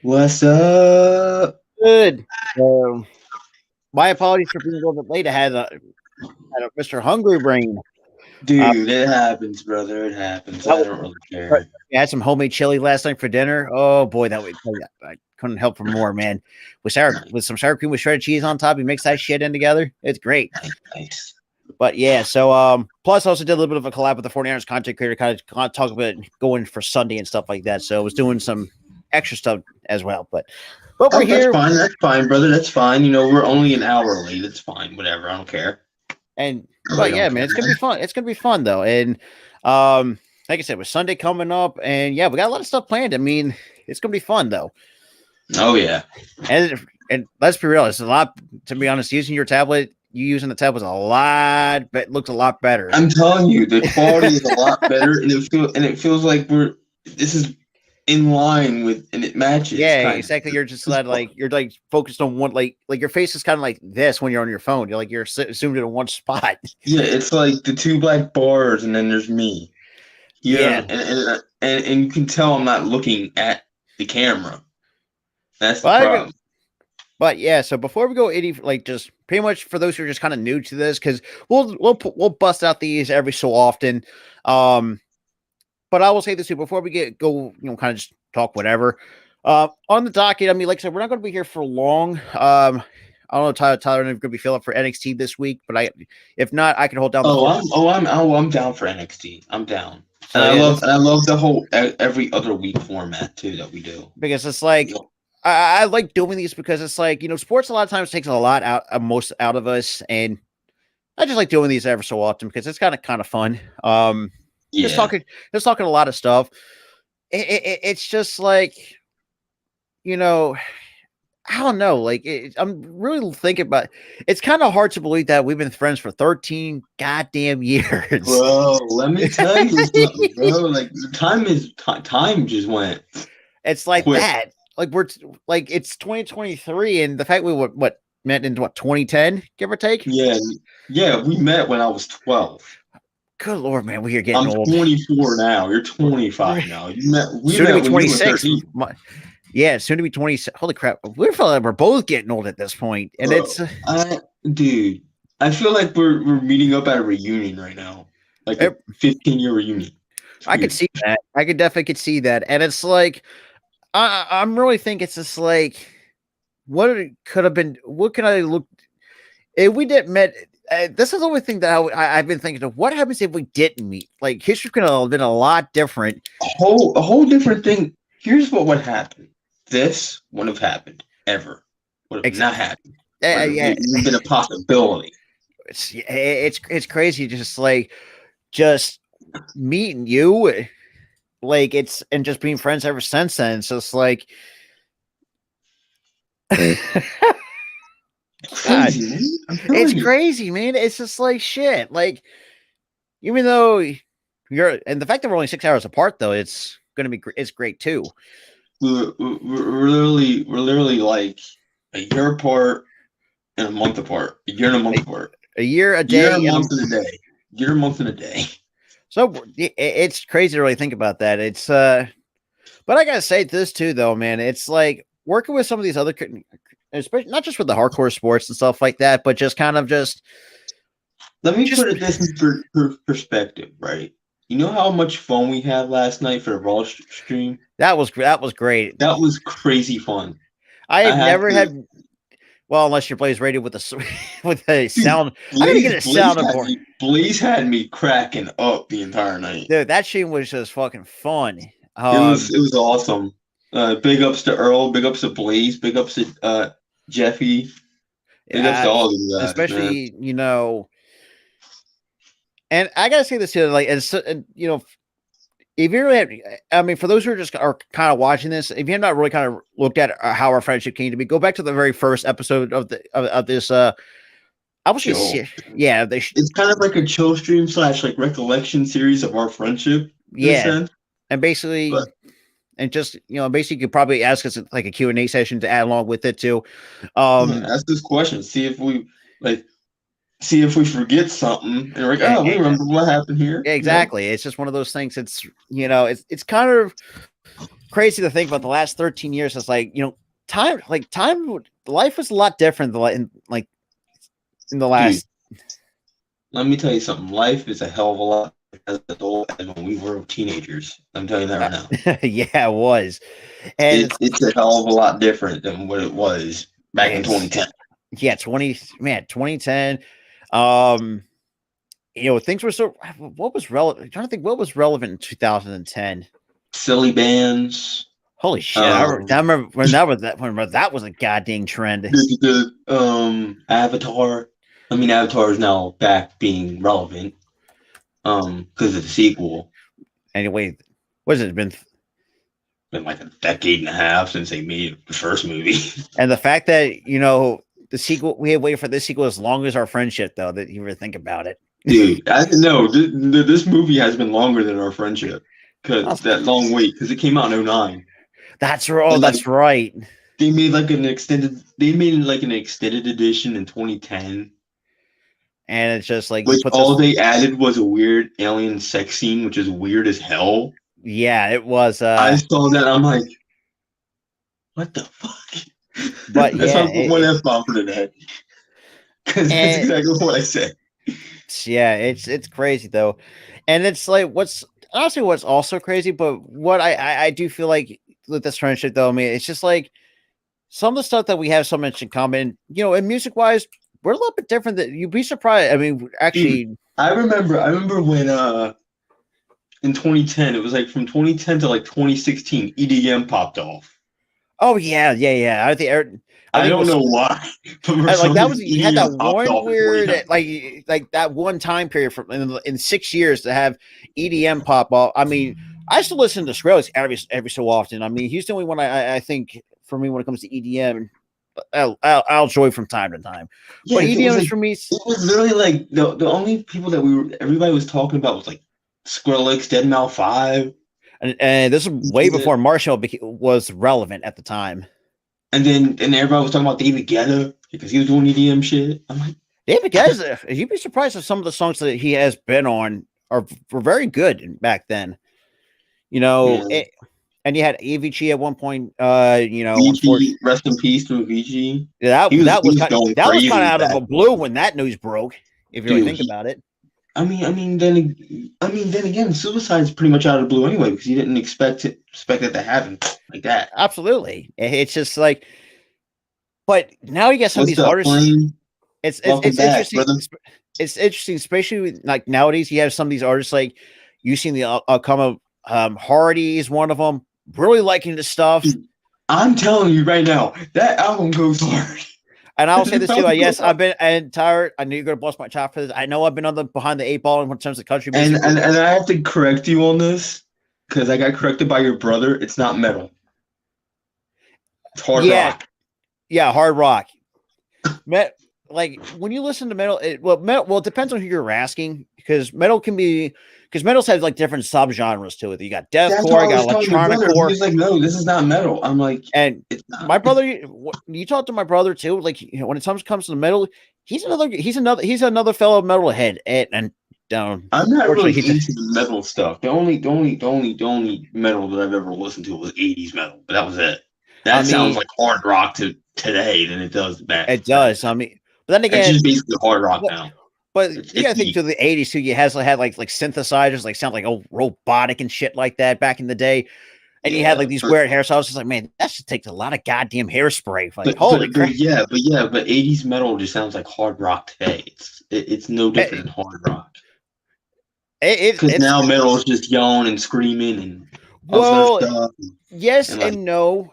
What's up? Good. Um, my apologies for being a little bit late. I had a Mr. Hungry Brain. Uh, Dude, it happens, brother. It happens. that I was, don't really care. I had some homemade chili last night for dinner. Oh boy, I couldn't help for more, man. With some sour cream with shredded cheese on top, you mix that shit in together. It's great. Nice. But yeah, so plus I also did a little bit of a collab with the 49ers content creator, kind of talk about going for Sunday and stuff like that. So I was doing some extra stuff as well. But we're Oh, that's here. fine. That's fine, brother. That's fine. We're only an hour late. It's fine. Whatever. I don't care. And I but really yeah, don't man, care. it's gonna be fun. It's gonna be fun though. And like I said, with Sunday coming up, and yeah, we got a lot of stuff planned. I mean, it's gonna be fun though. Oh yeah. And let's be real, it's a lot. To be honest, using the tablet is a lot, but looks a lot better. I'm telling you, the quality is a lot better, and it feels like this is in line with, and it matches. Yeah, Kind exactly. of. You're just you're focused on one, like your face is kind of like this when you're on your phone. You're zoomed in one spot. Yeah, it's like the two black bars, and then there's me. Yeah. And you can tell I'm not looking at the camera. That's the But problem. But yeah, so before we go any, just pretty much for those who are just kind of new to this, because we'll bust out these every so often. But I will say this too before we kind of just talk whatever. On the docket, I mean, like I said, we're not going to be here for long. I don't know, Tyler, I'm going to be filling up for NXT this week, but if not, I can hold down the fort. I'm down for NXT. I'm down. So, and yeah, I love the whole every other week format too that we do. Because it's like I like doing these because it's like, sports a lot of times takes a lot most out of us, and I just like doing these ever so often because it's kind of fun. Just talking a lot of stuff. It's just like, I don't know. I'm really thinking about. It's kind of hard to believe that we've been friends for 13 goddamn years, bro. Let me tell you something, bro. Like time just went. It's like quick. that. It's 2023, and the fact we met in 2010, give or take. Yeah. We met when I was 12. Good Lord, man, we are getting old. I'm 24 now. You're 25 now. We soon met to be when 26. Yeah, soon to be 20. Holy crap, we feel like we're both getting old at this point, and dude, I feel like we're meeting up at a reunion right now, like a 15-year reunion. I could see that. I could definitely see that, and it's like I'm really thinking it's just like what it could have been. What can I look? If we didn't met. This is the only thing that I've been thinking of. What happens if we didn't meet? Like, history could have been a lot different. A whole different thing. Here's what would happen. This wouldn't have happened ever. Would have not happened. It would have been a possibility. It's crazy. Just meeting you, and just being friends ever since then. So it's like. It's crazy, man. It's just like shit. Like, even though and the fact that we're only 6 hours apart, though, it's great too. We're literally like a year apart and a month apart. A year and a month apart. A year, a day, a month, and a day. Year, a month, and a day. So it's crazy to really think about that. It's but I gotta say this too, though, man. It's like working with some of these other. Especially not just with the hardcore sports and stuff like that, but just kind of just. Let me put it this in perspective, right? You know how much fun we had last night for the Raw stream? That was great. That was crazy fun. I have never had. Well, unless your Blaze rated with a sound. Blaze, I gotta get a sound board. Blaze had me cracking up the entire night. Dude, that stream was just fucking fun. It was awesome. Big ups to Earl. Big ups to Blaze. Big ups to Jeffy. Big ups to all of you guys, especially and I gotta say this too, if you really for those who are kind of watching this, if you have not really kind of looked at how our friendship came to be, go back to the very first episode of this. I was just it's kind of like a chill stream / like recollection series of our friendship. And basically. And just, basically you could probably ask us like a Q&A session to add along with it too. Ask this question. See if we forget something. And we're like, we remember what happened here. Exactly. It's just one of those things. It's, it's kind of, crazy to think about the last 13 years. It's like, life was a lot different in the last. Dude, let me tell you something. Life is a hell of a lot as an adult as when we were teenagers. I'm telling you that right now. Yeah, it was. And it's a hell of a lot different than what it was back in 2010. Yeah, 2010. Things were so. What was relevant? I'm trying to think what was relevant in 2010. Silly bands. Holy shit! I remember when that was a goddamn trend. Avatar. I mean, Avatar is now back being relevant. Because of the sequel. Anyway, what has it been? Been like a decade and a half since they made the first movie. And the fact that the sequel, we had waited for this sequel as long as our friendship, though. That you ever think about it, dude? This movie has been longer than our friendship because that long wait because it came out in 2009. That's right. Oh, that's right. They made an extended edition in 2010. And it's just like they added was a weird alien sex scene, which is weird as hell. Yeah, it was. I saw that. I'm like, what the fuck? But yeah, one F-bomb for today. Because that's exactly what I said. Yeah, it's crazy though, and it's like what's also crazy. But what I do feel like with this friendship though, I mean, it's just like some of the stuff that we have so much in common. And music wise, we're a little bit different. That you'd be surprised. I mean, actually, I remember when in 2010, it was like from 2010 to like 2016, EDM popped off. Oh yeah. I don't know why. Like that was you had that one weird like that one time period from in 6 years to have EDM pop off. I mean, I still listen to Skrillex every so often. I mean, he's the only one I think for me when it comes to EDM. I'll enjoy from time to time. Yeah, but EDM is for me. It was literally like the only people that everybody was talking about was like Skrillex, Deadmau5. And this is way before Marshall was relevant at the time. And everybody was talking about David Guetta because he was doing EDM shit. I'm like, David Guetta, you'd be surprised if some of the songs that he has been on were very good back then. And you had Avicii at one point. Avicii, rest in peace to Avicii. Yeah, that was kind of out of the blue when that news broke. If you really think about it. I mean, then again, suicide's pretty much out of the blue anyway because you didn't expect it to happen like that. Absolutely, it's just like. But now you get some of these artists. It's interesting. It's interesting, especially like nowadays. You have some of these artists like you've seen the outcome of Hardy is one of them. Really liking the stuff. I'm telling you right now, that album goes hard. And I'll say this too. Yes, I've been tired. I knew you're gonna bust my chop for this. I know I've been behind the 8 ball in terms of country music. And I have to correct you on this because I got corrected by your brother. It's not metal. It's hard rock. Yeah, hard rock. Like when you listen to metal, it depends on who you're asking because metals have like different subgenres to it. You got deathcore, you got electronic core. He's like, no, this is not metal. I'm like, and my brother, you talk to my brother too. Like, when it comes to the metal, he's another fellow metalhead. And I'm not really into the metal stuff. The only metal that I've ever listened to was 80s metal, but that was it. That sounds like hard rock to today than it does back. It does. I mean, but then again, it's just basically hard rock now. But you gotta think to the 80s too. You had like synthesizers, like sound like robotic and shit like that back in the day. And you had like these weird hairstyles. I was just like, man, that should take a lot of goddamn hairspray. Like, holy crap. But 80s metal just sounds like hard rock today. It's no different than hard rock. Because now metal is just yelling and screaming and stuff. Yes and no.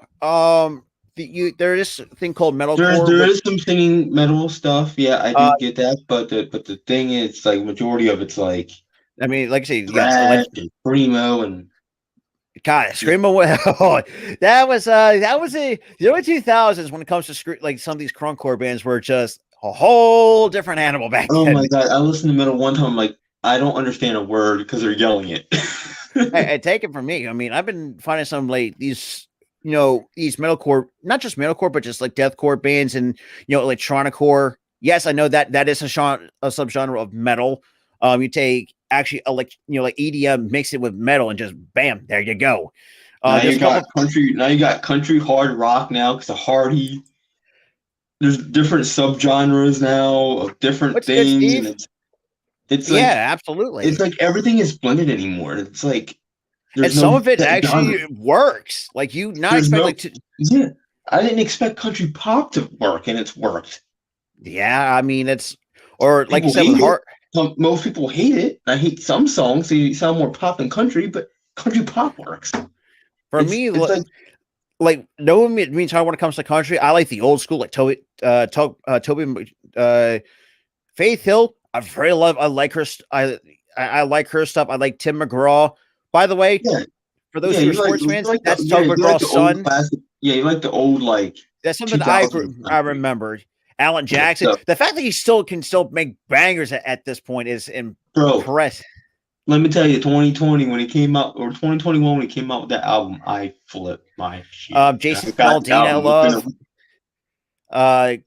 There is a thing called metalcore. There is some singing metal stuff. Yeah, I do get that. But the thing is, like, majority of it's like. I mean, like I say, and primo and. God, screamo! That was the early 2000s when it comes to like some of these crunchcore bands were just a whole different animal back then. Oh my god! I listened to metal one time. I'm like, I don't understand a word because they're yelling it. I take it from me. I mean, I've been finding some like these. These metalcore, not just metalcore, but just like deathcore bands and, electronic core. Yes, I know that is a subgenre of metal. You take actually like EDM, mix it with metal and just bam, there you go. Now you got country. Now you got country hard rock now because of Hardy. There's different subgenres now of different things, and it's like absolutely. It's like everything is blended anymore. It's like and some of it actually works. Like you not expect yeah. I didn't expect country pop to work, and it's worked. Yeah, I mean it's or like you said with heart. Most people hate it. I hate some songs. They sound more pop than country, but country pop works. For me, it's like no means how when it comes to country, I like the old school, like Toby, Faith Hill. I like her. I like her stuff. I like Tim McGraw. By the way, for those who are sports fans, that's Toby McGraw's son. You like the old That's something I remember. Alan Jackson. The fact that he can still make bangers at this point is impressive. Let me tell you, 2020 when he came out, or 2021 when he came out with that album, I flipped my shit. Jason Aldean, I love.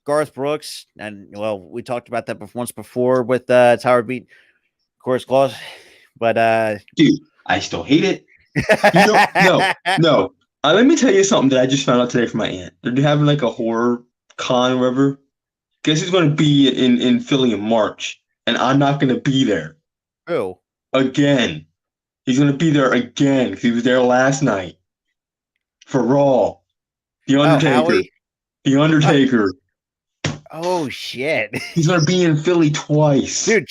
Garth Brooks, and we talked about that once before with Tower Beat, Chorus Clause, but dude, I still hate it. No. Let me tell you something that I just found out today from my aunt. They're having like a horror con or whatever. Guess who's going to be in Philly in March, and I'm not going to be there. Who? Again. He's going to be there again because he was there last night for Raw. The Undertaker. The Undertaker. Oh shit! He's going to be in Philly twice, dude.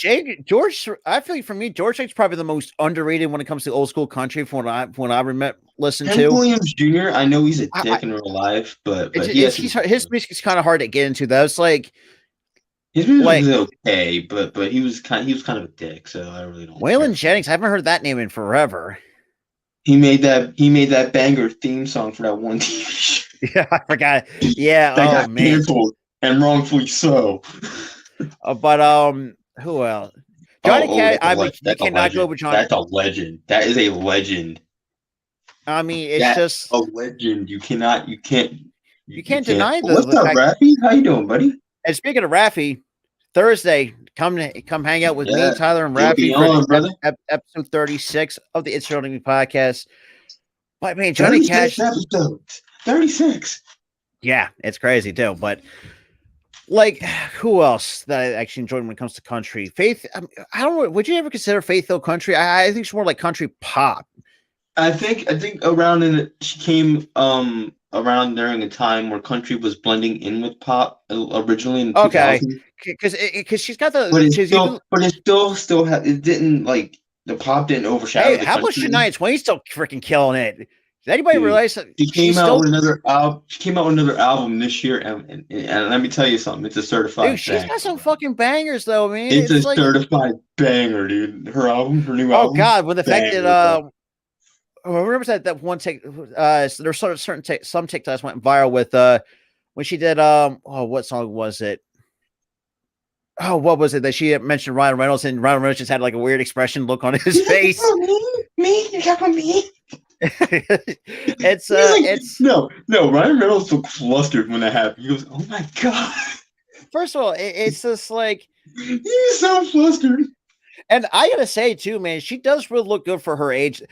George. I feel like for me, George Strait's probably the most underrated when it comes to old school country. From when I listened to Williams Jr. I know he's a dick in real life, but his music's kind of hard to get into. Though it's like his music was okay, but he was kind of a dick. So I really don't. Waylon Jennings. I haven't heard that name in forever. He made that banger theme song for that one TV show. Yeah, I forgot. Yeah, that got canceled. And wrongfully so. But who else? Johnny Cash. You cannot go with Johnny. That's a legend. That is a legend. I mean, it's just a legend. You can't deny the. What's up, Raffy? How you doing, buddy? And speaking of Raffy, Thursday, come hang out with me, Tyler, and Raffy for episode 36 of the It's Your Only podcast. But man, Johnny Cash episodes. 36. Yeah, it's crazy too, but. Like, who else that I actually enjoyed when it comes to country? Faith, I don't know. Would you ever consider Faith Hill country? I think it's more like country pop. I think she came around during a time where country was blending in with pop originally in 2000. Because she's got the. But it still had it didn't like the pop didn't overshadow. Hey, how about Shania Twain still freaking killing it? Did anybody realize that she came out with another album? She came out with another album this year, and let me tell you something. It's a certified. Dude, she's got some fucking bangers, though, man. It's a certified banger, dude. Her new album. Oh God, with the fact that remember that one take. There's sort of some TikToks went viral with when she did what song was it? Oh, what was it that she mentioned Ryan Reynolds, and Ryan Reynolds just had like a weird expression look on his face. Me, you talking about me? it's no. Ryan Reynolds looked flustered when that happened. He goes, "Oh my god!" First of all, it's just like he's so flustered. And I gotta say too, man, she does really look good for her age.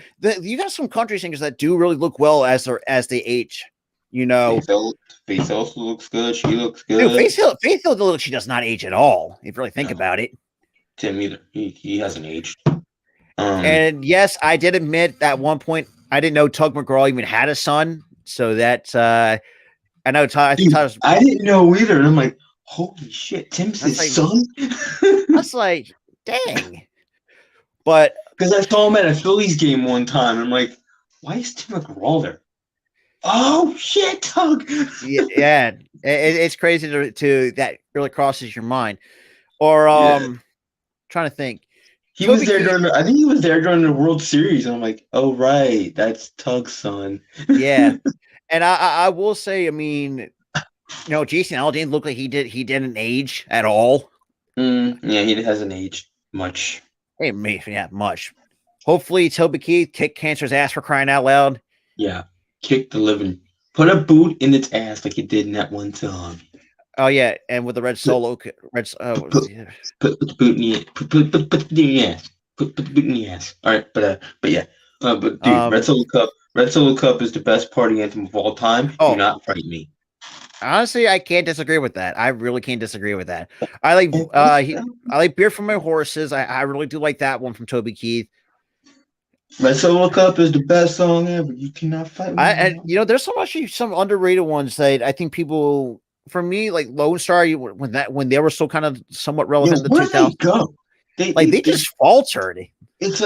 You got some country singers that do really look well as they age. You know, Faith Hill looks good. She looks good. Dude, Faith Hill looks. She does not age at all. If you really think about it. Tim either. He hasn't aged. And yes, I did admit at one point I didn't know Tug McGraw even had a son. So that's I know I didn't know either. And I'm like, holy shit, Tim's his son? That's like, dang. But because I saw him at a Phillies game one time. I'm like, why is Tim McGraw there? Oh shit, Tug. Yeah. It's crazy to that really crosses your mind. Or trying to think. He was there I think he was there during the World Series, and I'm like, oh right, that's Tug's son. Yeah, and I will say, I mean, Jason Aldean looked like he didn't age at all. Yeah, he hasn't aged much. Hey, much. Hopefully, Toby Keith kicked cancer's ass for crying out loud. Yeah, kick the living, put a boot in its ass like it did in that one song. Oh yeah, and with the red solo, put the boot in the ass. Put the boot in the ass. Put the boot in the ass. All right, but yeah, but dude, red solo cup. Red Solo Cup is the best party anthem of all time. Do not fight me. Honestly, I can't disagree with that. I really can't disagree with that. I like Beer for My Horses. I really do like that one from Toby Keith. Red Solo Cup is the best song ever. You cannot fight me. There's some underrated ones that I think people, for me, like Lone Star, when they were still kind of somewhat relevant in the 2000s. They go? They just faltered. It's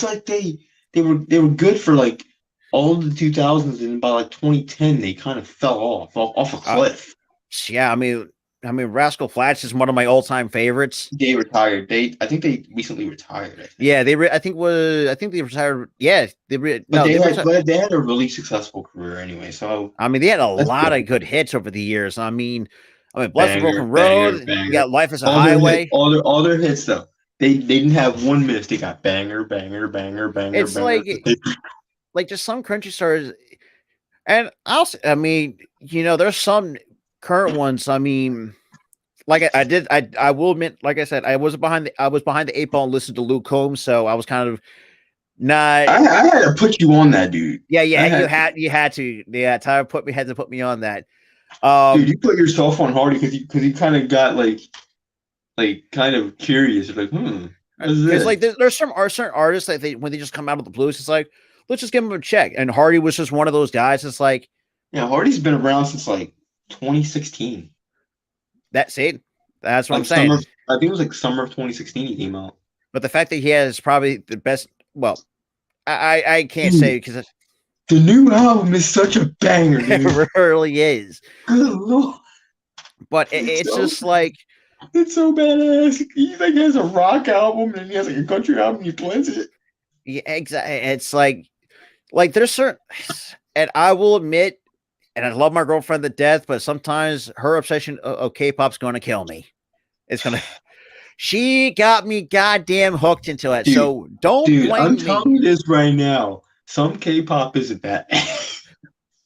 like they were good for like all the 2000s, and by like 2010 they kind of fell off a cliff. Yeah, I mean Rascal Flatts is one of my all-time favorites. They retired. I think they recently retired. Yeah, I think they retired. Yeah, they had a really successful career anyway. So I mean, they had a lot of good hits over the years. I mean, Blessed Broken Road. You got Life Is a Highway. All their hits though. They didn't have one miss. They got banger, banger, banger, banger. It's banger. like just some country stars, and I mean, there's some current ones. I mean, like I will admit, like I said, I was behind the 8 ball and listened to Luke Combs, so I was kind of not. I had to put you on that, dude. Yeah, you had to. Yeah, Tyler had to put me on that. Dude, you put yourself on Hardy because you kind of got like kind of curious, like, It's like there's certain artists that when they just come out of the blues, it's like, let's just give them a check. And Hardy was just one of those guys. It's like, yeah, Hardy's been around since like 2016. That's it. That's what I'm saying. I think it was like summer of 2016 he came out. But the fact that he has probably the best, well, I can't say because the new album is such a banger. Dude. It really is. Good Lord. But it's just like. It's so badass. He like has a rock album and he has like a country album. He blends it. Yeah, exactly. It's like there's certain, and I will admit, and I love my girlfriend to death, but sometimes her obsession of K-pop's going to kill me. It's gonna. She got me goddamn hooked into it. Dude, so don't blame me. I'm telling you this right now. Some K-pop isn't that.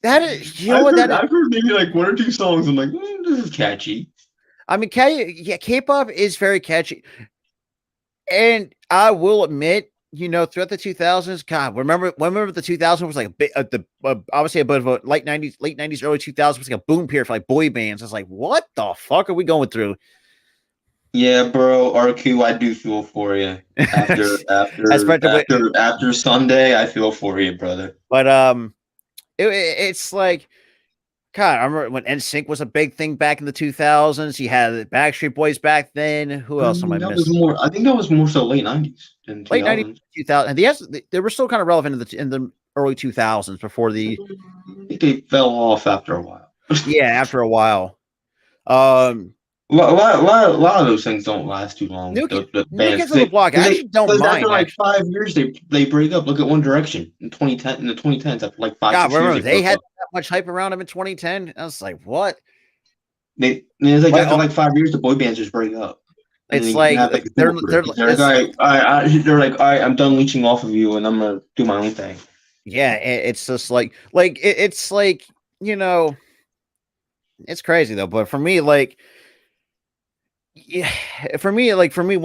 That is, I've heard maybe like 1 or 2 songs. I'm like, this is catchy. I mean, K-pop is very catchy, and I will admit, throughout the 2000s, God, remember the 2000s was like a bit obviously a bit of a late 90s, early 2000s was like a boom period for like boy bands. It's like, what the fuck are we going through? Yeah, bro, RQ, I do feel for you. After Sunday, I feel for you, brother. But it's like. God, I remember when NSYNC was a big thing back in the 2000s. You had the Backstreet Boys back then. Who else am I missing? I think that was more so late 90s. Late 90s, 2000. And they were still kind of relevant in the early 2000s before the. I think they fell off after a while. Yeah, after a while. A lot of those things don't last too long. New Kids on the Block, I actually don't mind. After like 5 years, they break up. Look at One Direction in 2010. In the 2010s, after like 5 years, they had that much hype around them in 2010. I was like, what? It's like after like 5 years, the boy bands just break up. It's like they're like, all right, I'm done leeching off of you, and I'm gonna do my own thing. Yeah, it's just like it's like it's crazy though. But for me, when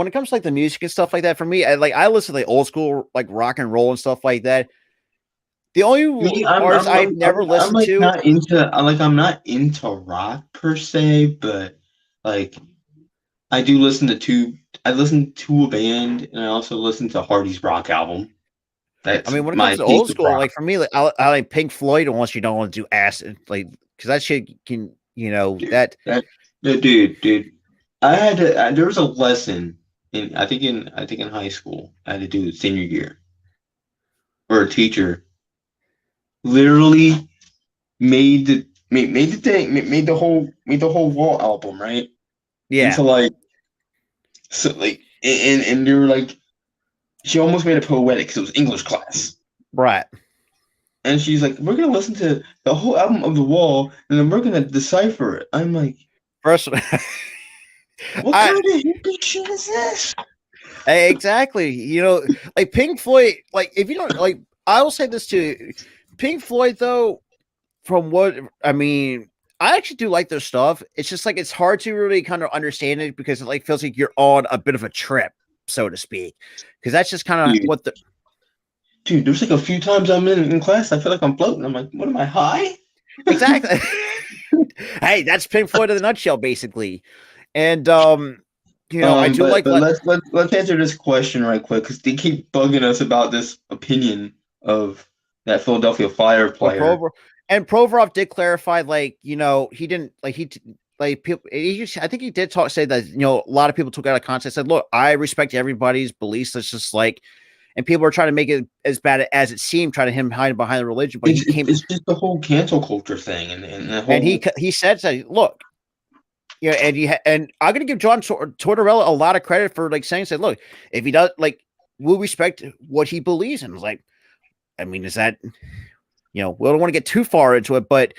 it comes to like the music and stuff like that, for me, I listen to like old school like rock and roll and stuff like that. The only artist I've never listened to. I'm not into rock per se, but like I do listen to I listen to a band, and I also listen to Hardy's rock album. When it comes to old school, like for me, like I like Pink Floyd, unless you don't want to do acid, like because that shit can dude. I had to. There was a lesson in high school. I had to do senior year, where a teacher literally made the whole Wall album, right? Yeah. And they were like, she almost made it poetic because it was English class, right? And she's like, we're gonna listen to the whole album of The Wall, and then we're gonna decipher it. I'm like, first. What kind of hippie shit is this? Exactly. Like Pink Floyd, like if you don't like, I will say this too. Pink Floyd, though, from what I mean, I actually do like their stuff. It's just like it's hard to really kind of understand it because it like feels like you're on a bit of a trip, so to speak. Because that's just kind of what the Dude, there's like a few times I'm in class, I feel like I'm floating. I'm like, what am I, high? Exactly. Hey, that's Pink Floyd in a nutshell, basically. And I do but like let's answer this question right quick because they keep bugging us about this opinion of that Philadelphia Fire player. Provorov did clarify, he didn't people. I think he did say that a lot of people took it out of context. Said, look, I respect everybody's beliefs. It's just and people are trying to make it as bad as it seemed, trying to him hide behind the religion. But it's just the whole cancel culture thing, and the whole. And he said, look, and I'm gonna give John Tortorella a lot of credit for saying, look, if he does, we'll respect what he believes in. It's like, I mean, is that, we don't want to get too far into it, but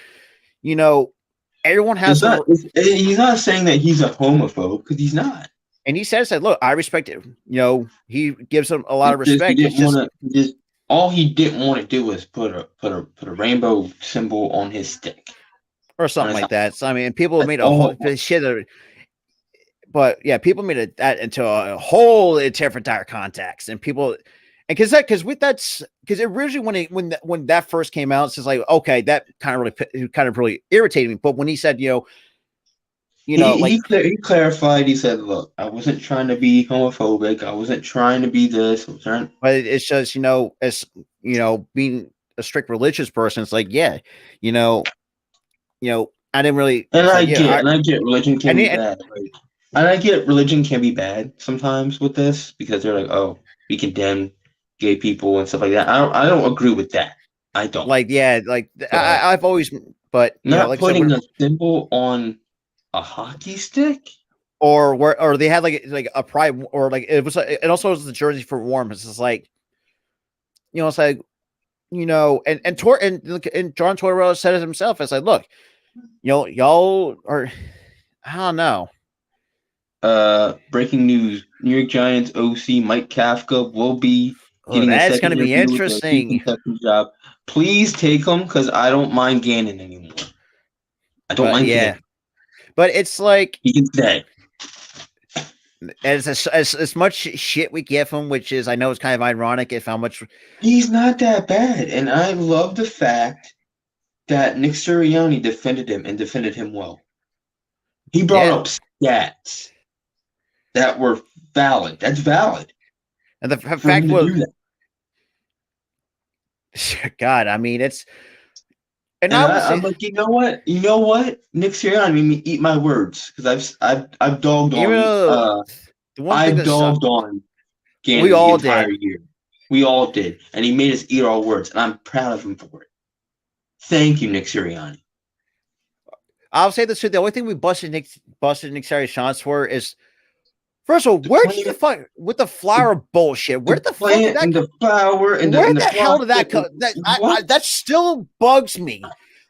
everyone has. He's not saying that he's a homophobe because he's not. And he said, look, I respect it. He gives him a lot of respect. All he didn't want to do was put a rainbow symbol on his stick or something like that. So, I mean, people made a whole shit of it. But yeah, people made that into a whole different context, and people, and because it originally when that first came out, it's just like, okay, that kind of really irritated me. But when he said, he clarified. He said, "Look, I wasn't trying to be homophobic. I wasn't trying to be this. But it's just, as being a strict religious person, it's like, yeah, I didn't really. And I get religion can be bad. And I get religion can be bad sometimes with this because they're like, oh, we condemn gay people and stuff like that. I don't agree with that. I don't. I've always, but not putting a symbol on a hockey stick, or they had a pride, or it was, it also was the jersey for warm. It's just like, it's like, and John Tortorella said it himself. It's like, look, y'all are, I don't know. Breaking news: New York Giants OC Mike Kafka will be getting that's going to be interesting. Job. Please take him because I don't mind Gannon anymore. I don't mind Gannon. But it's like he can stay. As much shit we give him, which is, I know it's kind of ironic if how much he's not that bad, and I love the fact that Nick Sirianni defended him and defended him well. He brought up stats that were valid. That's valid. And the fact was, God, I mean, it's. And I'm like, you know what, Nick Sirianni made me eat my words because I've dogged on. I've dogged on Gannon the entire year. We all did, and he made us eat our words, and I'm proud of him for it. Thank you, Nick Sirianni. I'll say this too: the only thing we busted Nick Sirianni's shots for is, first of all, where did you find with the flower bullshit? Where the fuck did that the flower and where the hell did that come? That still bugs me.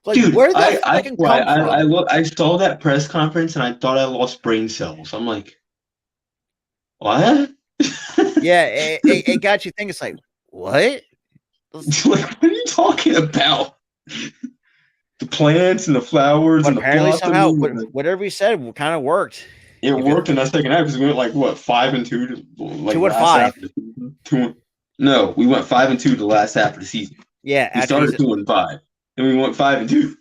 Like, dude, where did that fucking come from? I saw that press conference and I thought I lost brain cells. I'm like, what? Yeah, it got you thinking. It's like, what? Like, what are you talking about? The plants and the flowers and apparently the somehow whatever he said kind of worked. It worked in that second half because we went 5-2 to 2-5. No, we went 5-2 the last half of the season. Yeah, we started 2-5, and we went 5-2.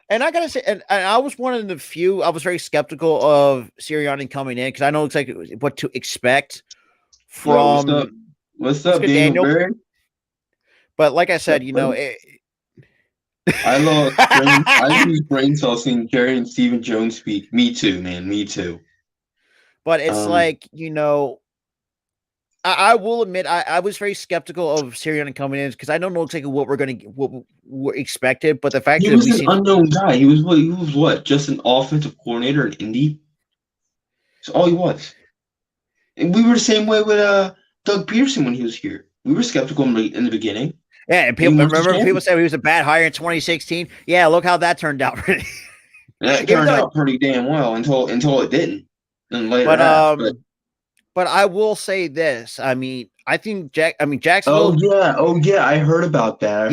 And I gotta say, and I was one of the few. I was very skeptical of Sirianni coming in because I know exactly what to expect from. Yo, what's up, Daniel Berry? But like I said, I lose brain cells seeing Jerry and Stephen Jones speak. Me too, man. Me too. But it's I will admit I was very skeptical of Sirianni coming in because I don't know exactly what we're expected. But the fact that he was an unknown guy. He was what? Just an offensive coordinator in Indy. That's all he was. And we were the same way with Doug Peterson when he was here. We were skeptical in the beginning. Yeah, and people said he was a bad hire in 2016. Yeah, look how that turned out. That turned out pretty damn well until it didn't. And later, but I will say this. I mean, I think Jacksonville. Oh yeah, I heard about that.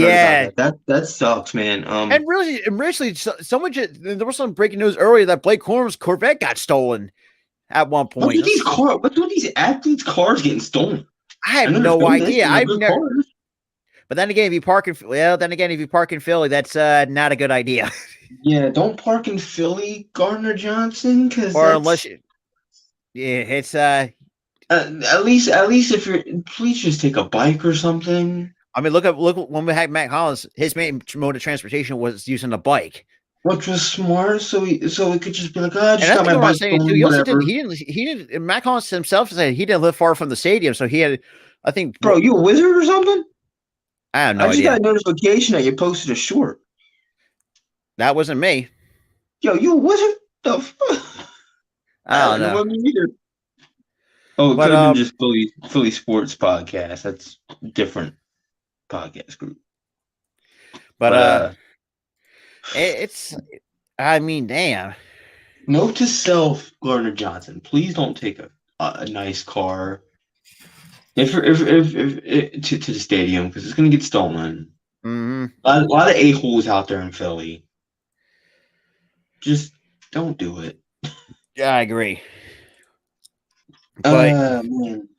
That sucks, man. And recently, there was some breaking news earlier that Blake Corum's Corvette got stolen at one point. What's with these athletes' cars getting stolen? I have no idea. But then again, if you park in Philly, that's not a good idea. Yeah, don't park in Philly, Gardner Johnson, because unless it's at least if you're, please just take a bike or something. I mean, look when we had Matt Collins, his main mode of transportation was using a bike, which was smart. So it could just be like, oh, I just got my bike. He also didn't. Matt Collins himself said he didn't live far from the stadium, so he had. I think, bro, you a wizard or something? I have no idea. I just got a notification that you posted a short. That wasn't me. Yo, you a wizard? The fuck? I don't know. Me either. Oh, it could have been just Philly Sports Podcast. That's a different podcast group. But it's. I mean, damn. Note to self, Gardner Johnson: please don't take a nice car if to the stadium because it's gonna get stolen. Mm-hmm. A lot of a-holes out there in Philly. Just don't do it. Yeah, I agree. But man.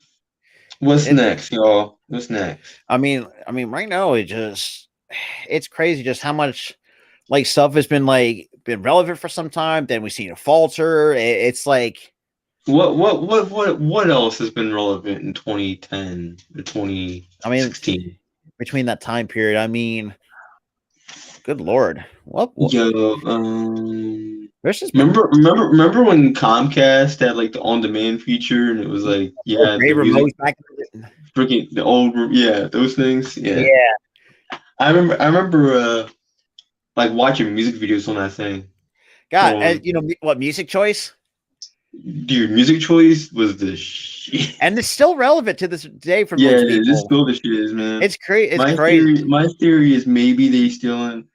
What's next, y'all? What's next? I mean, right now it's crazy just how much like stuff has been relevant for some time. Then we've seen it falter. It's like what else has been relevant in 2010 to 2016? I mean, between that time period, I mean, good Lord, what? Yo, remember when Comcast had like the on-demand feature and it was like freaking the old those things yeah. I remember like watching music videos on that thing. God, you know what music choice? Dude, music choice was the shit, and it's still relevant to this day for most people. This still the shit is, man. It's crazy. It's crazy. My theory is maybe they stealing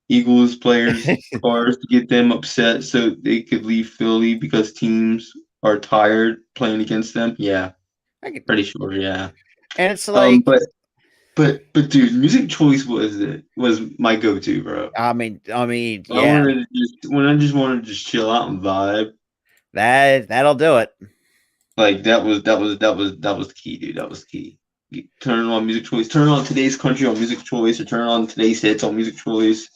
Eagles players' cars to get them upset so they could leave Philly because teams are tired playing against them. Yeah, pretty sure. Yeah, and it's like, but dude, music choice was my go-to, bro. I mean, yeah. When I just wanted to just chill out and vibe. That'll do it. Like that was the key, dude. That was the key. Turn on music choice. Turn on Today's Country on music choice, or turn on Today's Hits on music choice.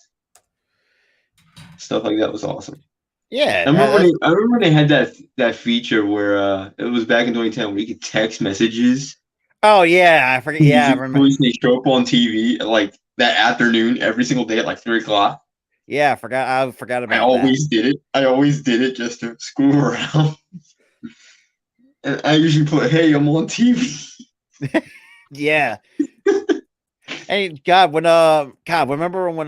Stuff like that was awesome. Yeah, I remember when they had that feature where it was back in 2010 where you could text messages. Oh yeah, I forget. Yeah, I remember. They show up on TV like that afternoon every single day at like 3:00. Yeah, I forgot about that. I always did it just to screw around. And I usually put, "Hey, I'm on TV." Yeah. And remember when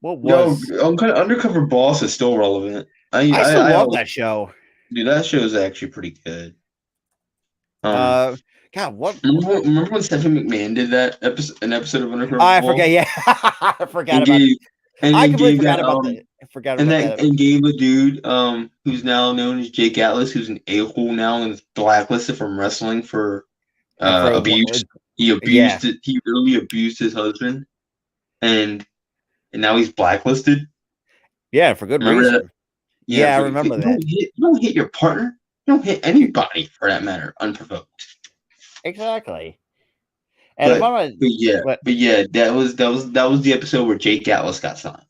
what was? Yo, kind of Undercover Boss is still relevant. I still love that show. Dude, that show is actually pretty good. God, what? Remember when Stephanie McMahon did an episode of Undercover Boss? I forget. Yeah, I forgot about it. I completely forgot about that. And gave a dude who's now known as Jake Atlas, who's an a-hole now and is blacklisted from wrestling for abuse. He abused it. He really abused his husband, and now he's blacklisted. Yeah, for good reason. That? Yeah, I remember that. You don't hit your partner. You don't hit anybody for that matter, unprovoked. Exactly. And that was the episode where Jake Atlas got signed.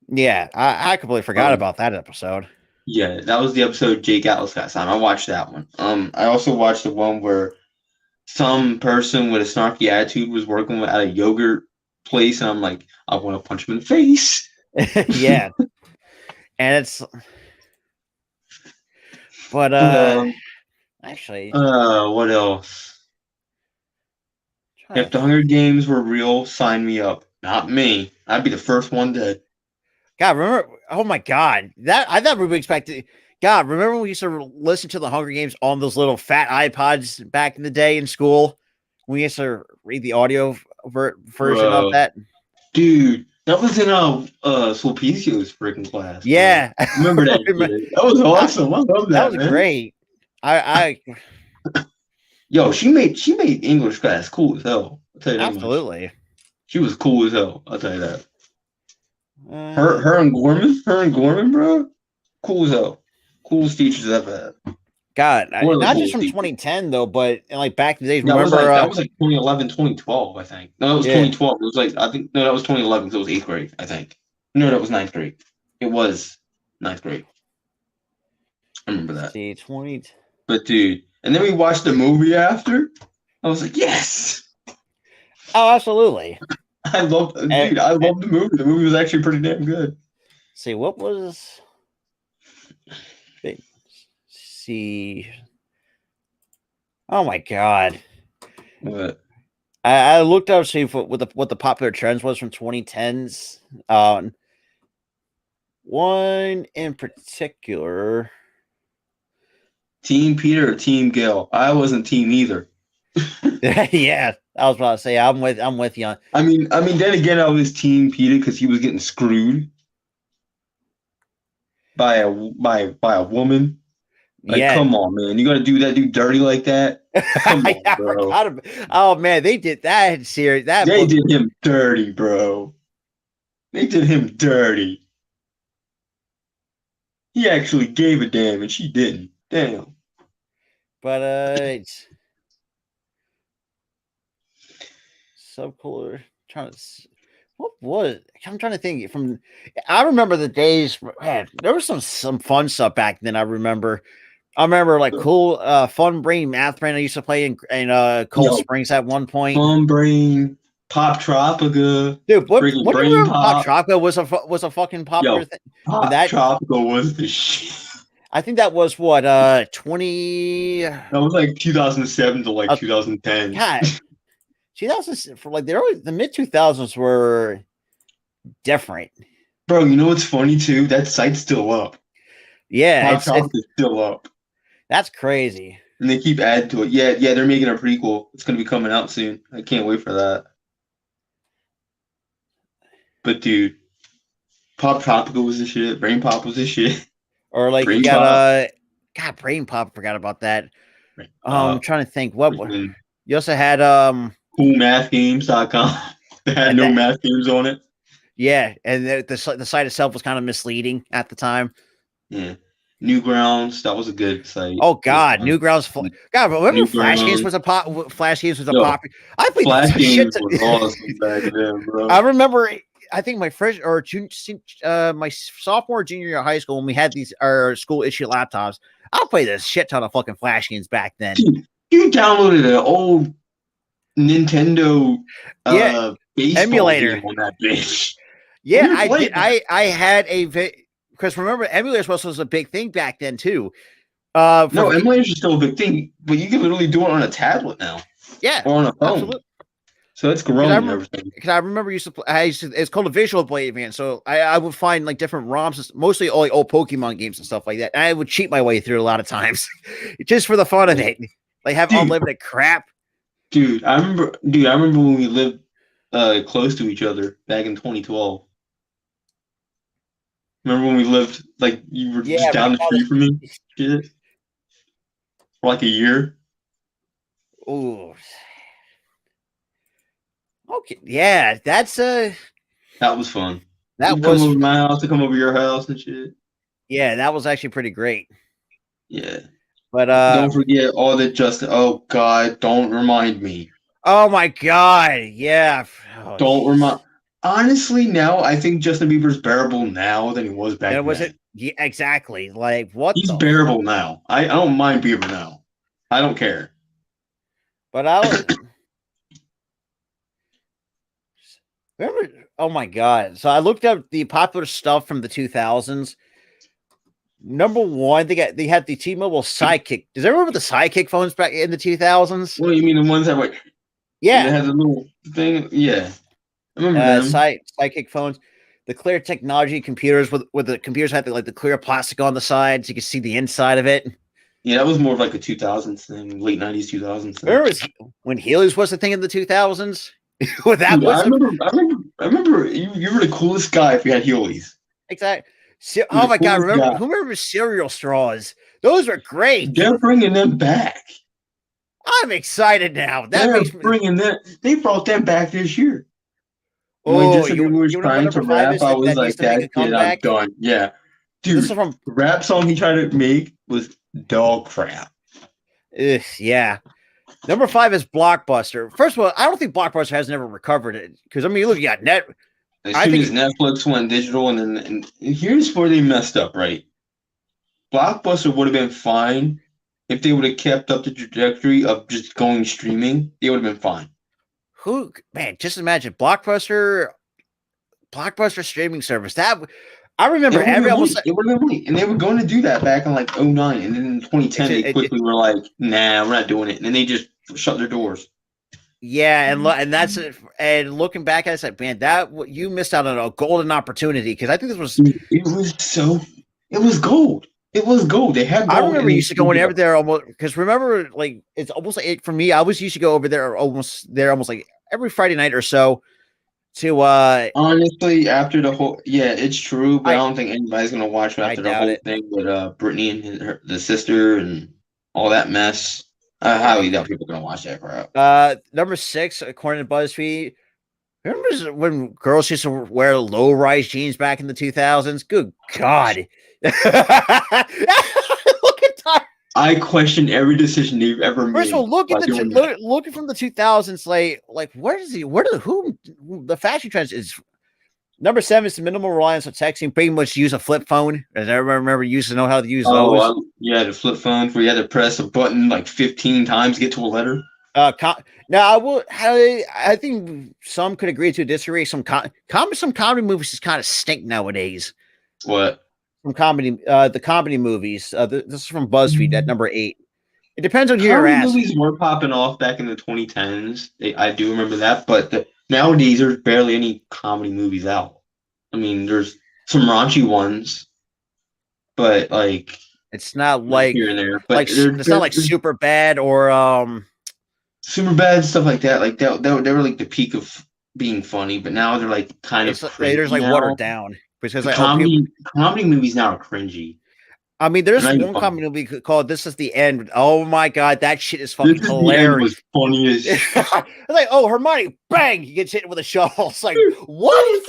Yeah, I completely forgot about that episode. Yeah, that was the episode Jake Atlas got signed. I watched that one. I also watched the one where some person with a snarky attitude was working at a yogurt place, and I'm like, I want to punch him in the face. Yeah. And it's but actually what else? If the Hunger Games were real, sign me up. Not me. I'd be the first one dead. God, remember? Oh my God, I thought we would expect it. God, remember when we used to listen to the Hunger Games on those little fat iPods back in the day in school? We used to read the audio version of that. Dude, that was in Sulpicio's freaking class. Yeah, remember that? That was awesome. I love that. That was great. Yo, she made English class cool as hell. I'll tell you that. Absolutely. Much. She was cool as hell. I'll tell you that. Her and Gorman, bro, cool as hell. Coolest teachers I've had. God, not just from 2010 though, but like back in the days. That remember was like 2011, 2012, I think. No, that was 2012. It was like that was 2011 because it was 8th grade, I think. No, that was 9th grade. It was 9th grade. I remember that. See, 20. But dude, and then we watched the movie after. I was like, yes. Oh, absolutely. I love the movie. The movie was actually pretty damn good. See, what was? See. Oh my God. What? I looked up to see what the popular trends was from 2010s. One in particular. Team Peter or Team Gil? I wasn't team either. Yeah, I was about to say I'm with you. I mean, then again, I was Team Peter because he was getting screwed by a woman. Like, come on, man! You gotta do dirty like that? Come on, bro. Oh man, they did that series. They did him dirty, bro. They did him dirty. He actually gave a damn, and she didn't. Damn. But subcolor. What was? I'm trying to think. I remember the days. Man, there was some fun stuff back then. I remember like cool Fun Brain Math Brain I used to play in Cold Springs at one point. Fun Brain, Pop Tropica. Dude, what do you remember? Pop Tropica was a fucking popular thing. Pop Tropica was the shit. I think that was what 20. That was like 2007 to like 2010. God, 2000 for like the mid 2000s were different. Bro, you know what's funny too? That site's still up. Yeah, Pop Tropica's still up. That's crazy. And they keep adding to it. Yeah, they're making a prequel. It's gonna be coming out soon. I can't wait for that. But dude, Pop Tropica was the shit. Brain Pop was the shit. Or like Brain you got Brain Pop. Forgot about that. I'm trying to think. What you also had coolmathgames.com. They had no math games on it. Yeah, and the site itself was kind of misleading at the time. Yeah. Newgrounds, that was a good site. Oh God, Newgrounds. God, remember Flash Games was a pop. Flash Games was a pop. I played Flash Games was awesome back then, bro. I remember. I think my first or my sophomore junior year of high school when we had these our school issue laptops. I played a shit ton of fucking Flash Games back then. Dude, you downloaded an old Nintendo emulator game on that bitch. Yeah, I did. I had because remember emulators was a big thing back then too. No, emulators are still a big thing, but you can literally do it on a tablet now. Yeah, or on a phone. Absolutely. So it's grown and everything. Because I remember it's called a visual play event. So I would find like different ROMs, mostly all like old Pokemon games and stuff like that. And I would cheat my way through a lot of times, just for the fun of it. Like have unlimited crap. Dude, I remember when we lived close to each other back in 2012. Remember when we lived like you were just down the street from me? Shit. For like a year. Oh. Okay, yeah, that was fun. That was come over my house to come over your house and shit. Yeah, that was actually pretty great. Yeah, but don't forget all the Justin. Oh God, don't remind me. Oh my God, yeah. Don't remind. Honestly, now I think Justin Bieber's bearable now than he was back then. Was it? Yeah, exactly. Like what? He's bearable now. I don't mind Bieber now. I don't care. But I remember, oh my God. So I looked up the popular stuff from the 2000s. Number one, they had the T-Mobile Sidekick. Does everyone remember the Sidekick phones back in the 2000s? What, you mean the ones that were... Yeah. They had the little thing? Yeah. I remember them. Sidekick phones. The clear technology computers with the computers had the clear plastic on the side so you could see the inside of it. Yeah, that was more of like a 2000s thing, late 90s, 2000s thing. Remember when Heelys was the thing in the 2000s? Dude, I remember you were the coolest guy if you had Heelys. Exactly. Oh my God! Who remembers cereal straws? Those were great. They're bringing them back. I'm excited now. They brought them back this year. Oh, when Justin Bieber was trying to rap, I was like, "That kid, I'm done." Yeah, dude. The rap song he tried to make was dog crap. Yeah. Number 5 is Blockbuster. First of all, I don't think Blockbuster has never recovered it because I mean, look, you got net. As soon as Netflix went digital, and here's where they messed up, right? Blockbuster would have been fine if they would have kept up the trajectory of just going streaming. It would have been fine. Just imagine Blockbuster streaming service. That I remember it would have been late. And they were going to do that back in like 2009, and then in 2010 they quickly were like, "Nah, we're not doing it," and then they just shut their doors. Yeah, and that's it. And looking back, I said, man, that you missed out on a golden opportunity because I think this was. It was gold. It was gold. They had gold. I remember used to go over there almost because remember, like it's almost like for me. I was used to go over there almost like every Friday night or so. To honestly, after the whole it's true, but I don't think anybody's gonna watch after the whole thing with Brittany and the sister and all that mess. I highly doubt people are gonna watch that crap. Number 6, according to BuzzFeed. Remember when girls used to wear low-rise jeans back in the 2000s? Good God. Look at that. I question every decision they've ever made. First of all, looking from the 2000s, like where the fashion trends is. Number 7 is the minimal reliance on texting. Pretty much use a flip phone. As I remember, used to know how to use those. Yeah, the flip phone where you had to press a button like 15 times to get to a letter. Now I think some could agree to disagree. Some comedy movies just kind of stink nowadays. What? From the comedy movies. This is from BuzzFeed at number 8. It depends on who you're asking. Movies were popping off back in the 2010s. I do remember that, but nowadays there's barely any comedy movies out. I mean, there's some raunchy ones, but like it's not like here and there. But it's not like Super Bad or Super Bad stuff like that. Like they were like the peak of being funny, but now they're like kind of there's like watered down because like comedy movies now are cringy. I mean, there's one comedy movie called "This Is the End." Oh my god, that shit is fucking hilarious. Was funny as it's like, oh, Hermione, bang, he gets hit with a shovel. It's like, what?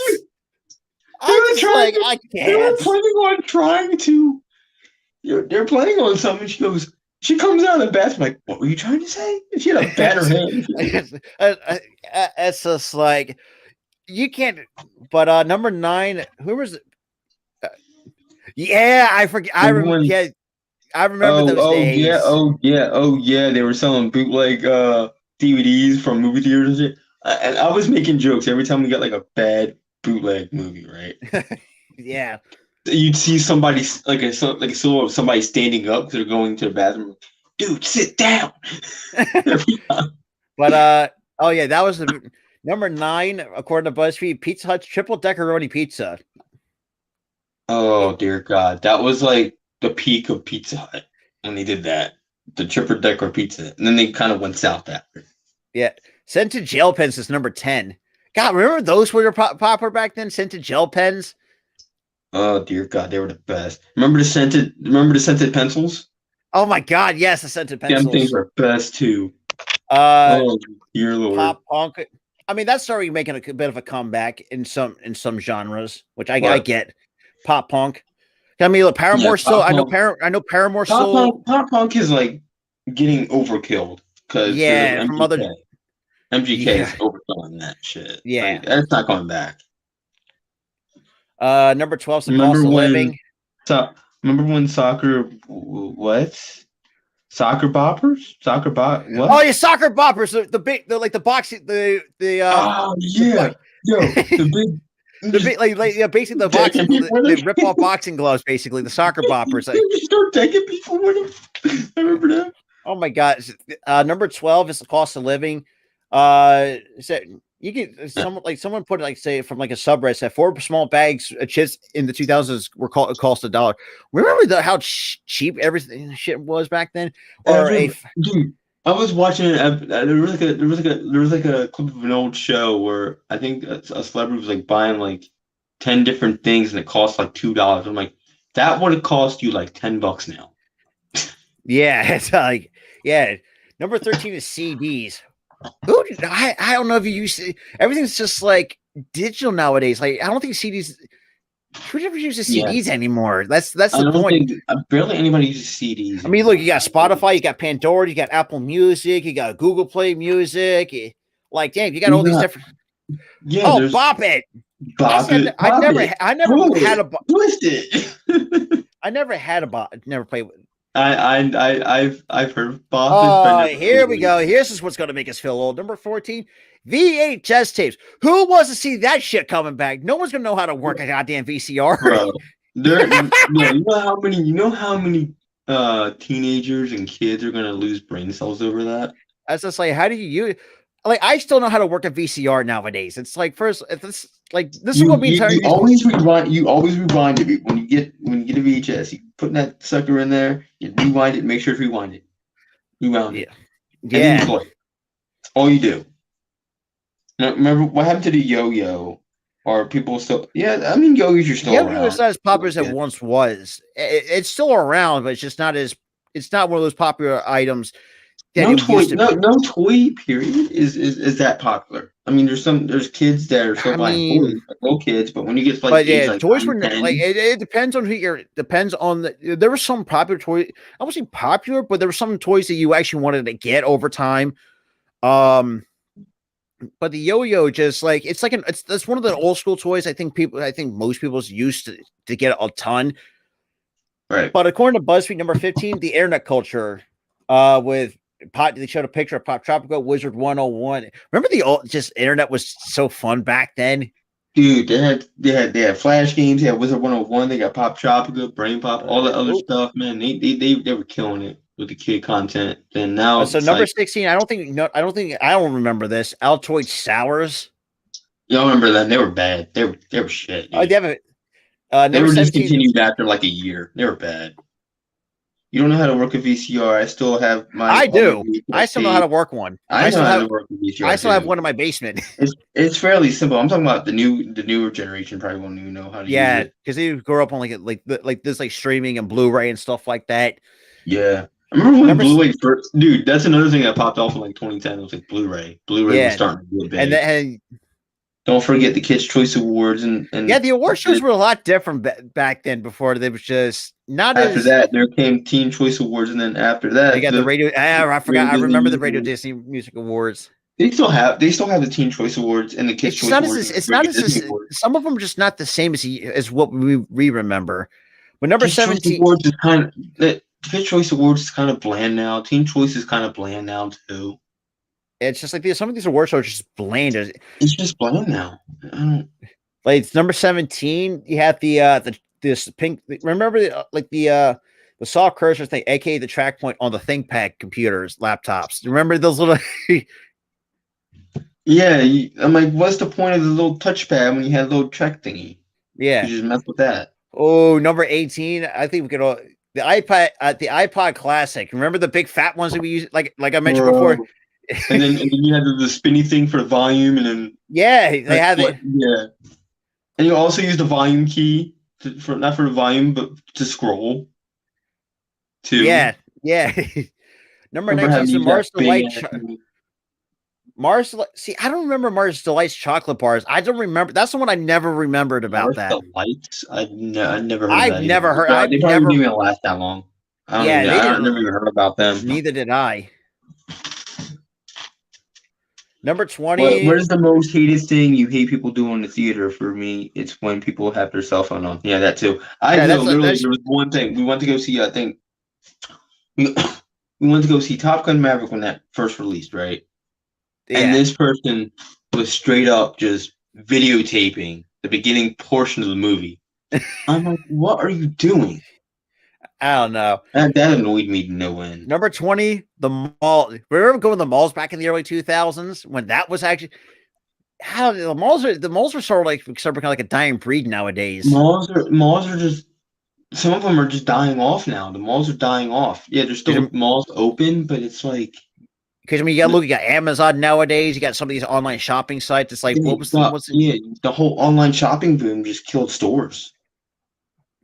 I can't. They're planning on trying to. They're planning on something. She goes. She comes out of the bathroom like, "What were you trying to say?" And she had a better hand. It's just like you can't. But number 9, who was it? Yeah, I forget. I remember. Yeah, I remember those days. Yeah. They were selling bootleg DVDs from movie theaters and shit. And I was making jokes every time we got like a bad bootleg movie, right? Yeah. You'd see somebody like a silhouette of somebody standing up because they're going to the bathroom. Dude, sit down. But oh yeah, that was the number 9 according to BuzzFeed. Pizza Hut's triple pepperoni pizza. Oh dear God, that was like the peak of Pizza Hut when they did that, the triple decker pizza, and then they kind of went south after. Yeah, scented gel pens is number 10. God, remember those were popular back then? Scented gel pens. Oh dear God, they were the best. Remember the scented pencils? Oh my God, yes, the scented pencils. Them things were best too. Oh dear Lord. Pop punk. I mean, that's starting making a bit of a comeback in some genres, which I get. Pop punk. I mean, Paramore still. I know Paramore still. Pop punk is like getting overkilled because from other MGK is overkilling that shit. Yeah, like, that's not coming back. Number 12, the cost of living. Remember when soccer boppers? What? Oh yeah, soccer boppers. The big, the boxing, the oh yeah, the big. Basically the boxing, they rip off boxing gloves. Basically, the soccer boppers. You start taking people with them. I remember that. Oh my God! Number 12 is the cost of living. So you get someone put it like say from like a subreddit said 4 small bags of chips in the 2000s were cost $1. Remember how cheap everything shit was back then? Dude, I was watching there was like a clip of an old show where I think a celebrity was like buying like 10 different things and it cost like $2. I'm like, that would have cost you like $10 now. Yeah, it's like Number 13 is CDs. I don't know if you use everything's just like digital nowadays. Like I don't think CDs. Who never uses CDs anymore? That's the point. Barely anybody uses CDs. I mean, look, you got Spotify, you got Pandora, you got Apple Music, you got Google Play Music. Like, damn, you got all these different. Yeah. Oh, Bop It. Bop It. I never had a twist it. I never had a Bop. Never played with. I've heard Bop It. Oh, here we go. Here's what's going to make us feel old. Number 14, VHS tapes. Who wants to see that shit coming back? No one's going to know how to work a goddamn VCR. Bro, you know how many teenagers and kids are going to lose brain cells over that? That's just like, how do you use? Like, I still know how to work a VCR nowadays. It's like, first, this is what we you always rewind. You always rewind it when you get a VHS. You put that sucker in there, you rewind it, make sure to rewind it. Rewound it. Yeah. That's all you do. Now, remember what happened to the yo-yo? Are people still? Yeah, I mean, yo-yos are still around. Yo-yo's not as popular as it once was. It's still around, but it's just not as. It's not one of those popular items. No toy period is that popular. I mean, there's kids that are still buying toys, like little kids, but when you get like toys were like it depends on who you're. Depends on there were some popular toys. I won't say popular, but there were some toys that you actually wanted to get over time. But the yo-yo just like that's one of the old school toys. I think most people used to get a ton. Right. But according to BuzzFeed, number 15, the internet culture, with they showed a picture of Pop Tropico Wizard 101. Remember the old internet was so fun back then? Dude, they had Flash games, they had Wizard 101, they got Pop Tropico, Brain Pop, all that other stuff, man. They were killing it with the kid content. And now so number 16, I don't remember this. Altoid Sours. Y'all remember them? They were bad. They were shit. Dude. They were discontinued after like a year. They were bad. You don't know how to work a VCR. I still have my. I do. I still know how to work one. I know how to work a VCR. I still have one in my basement. It's fairly simple. I'm talking about the newer generation. Probably won't even know how to use it. Yeah, because they grew up on like this streaming and Blu-ray and stuff like that. Yeah, I remember when Blu-ray first. Dude, that's another thing that popped off in like 2010. It was like Blu-ray. Blu-ray was starting to get big. And don't forget the Kids' Choice Awards and the award shows were a lot different back then. Before they was just not. After that, there came Teen Choice Awards, and then after that, they got the radio. I forgot. I remember the Radio Disney Music Awards. They still have the Teen Choice Awards and the Kids' Choice Awards. It's not as some of them are just not the same as what we remember. But number 17 Awards is the Kids' Choice Awards is kind of bland now. Teen Choice is kind of bland now too. It's just like some of these awards are just bland. It's just bland now. Like it's number 17. You have this pink. Remember the saw cursor thing, aka the track point on the ThinkPad computers, laptops. Remember those little? Yeah, I'm like, what's the point of the little touchpad when you had a little track thingy? Yeah, you just mess with that. Oh, number 18. I think we could all the iPod Classic. Remember the big fat ones that we used, like I mentioned before. and then you had the spinny thing for the volume, and then they had it. Yeah, and you also use the volume key not for the volume, but to scroll. Too. Yeah. Number 19 is Mars Delight. See, I don't remember Mars Delight's chocolate bars. I don't remember. That's the one I never remembered about. Mars Delights. I've never heard. I've never heard. They probably didn't even last that long. I never even heard about them. Neither did I. Number 20. What is the most hated thing you hate people do in the theater? For me, it's when people have their cell phone on. Yeah, that too. There was one thing. We went to go see, I think, we went to go see Top Gun Maverick when that first released, right? Yeah. And this person was straight up just videotaping the beginning portion of the movie. I'm like, what are you doing? I don't know. That annoyed me to no end. Number 20, the mall. Remember going to the malls back in the early 2000s when that was actually the malls are sort of becoming like a dying breed nowadays. Malls are just, some of them are just dying off now. The malls are dying off. Yeah, there's still malls open, but it's like, because I mean, you got Amazon nowadays. You got some of these online shopping sites. It's like, the whole online shopping boom just killed stores.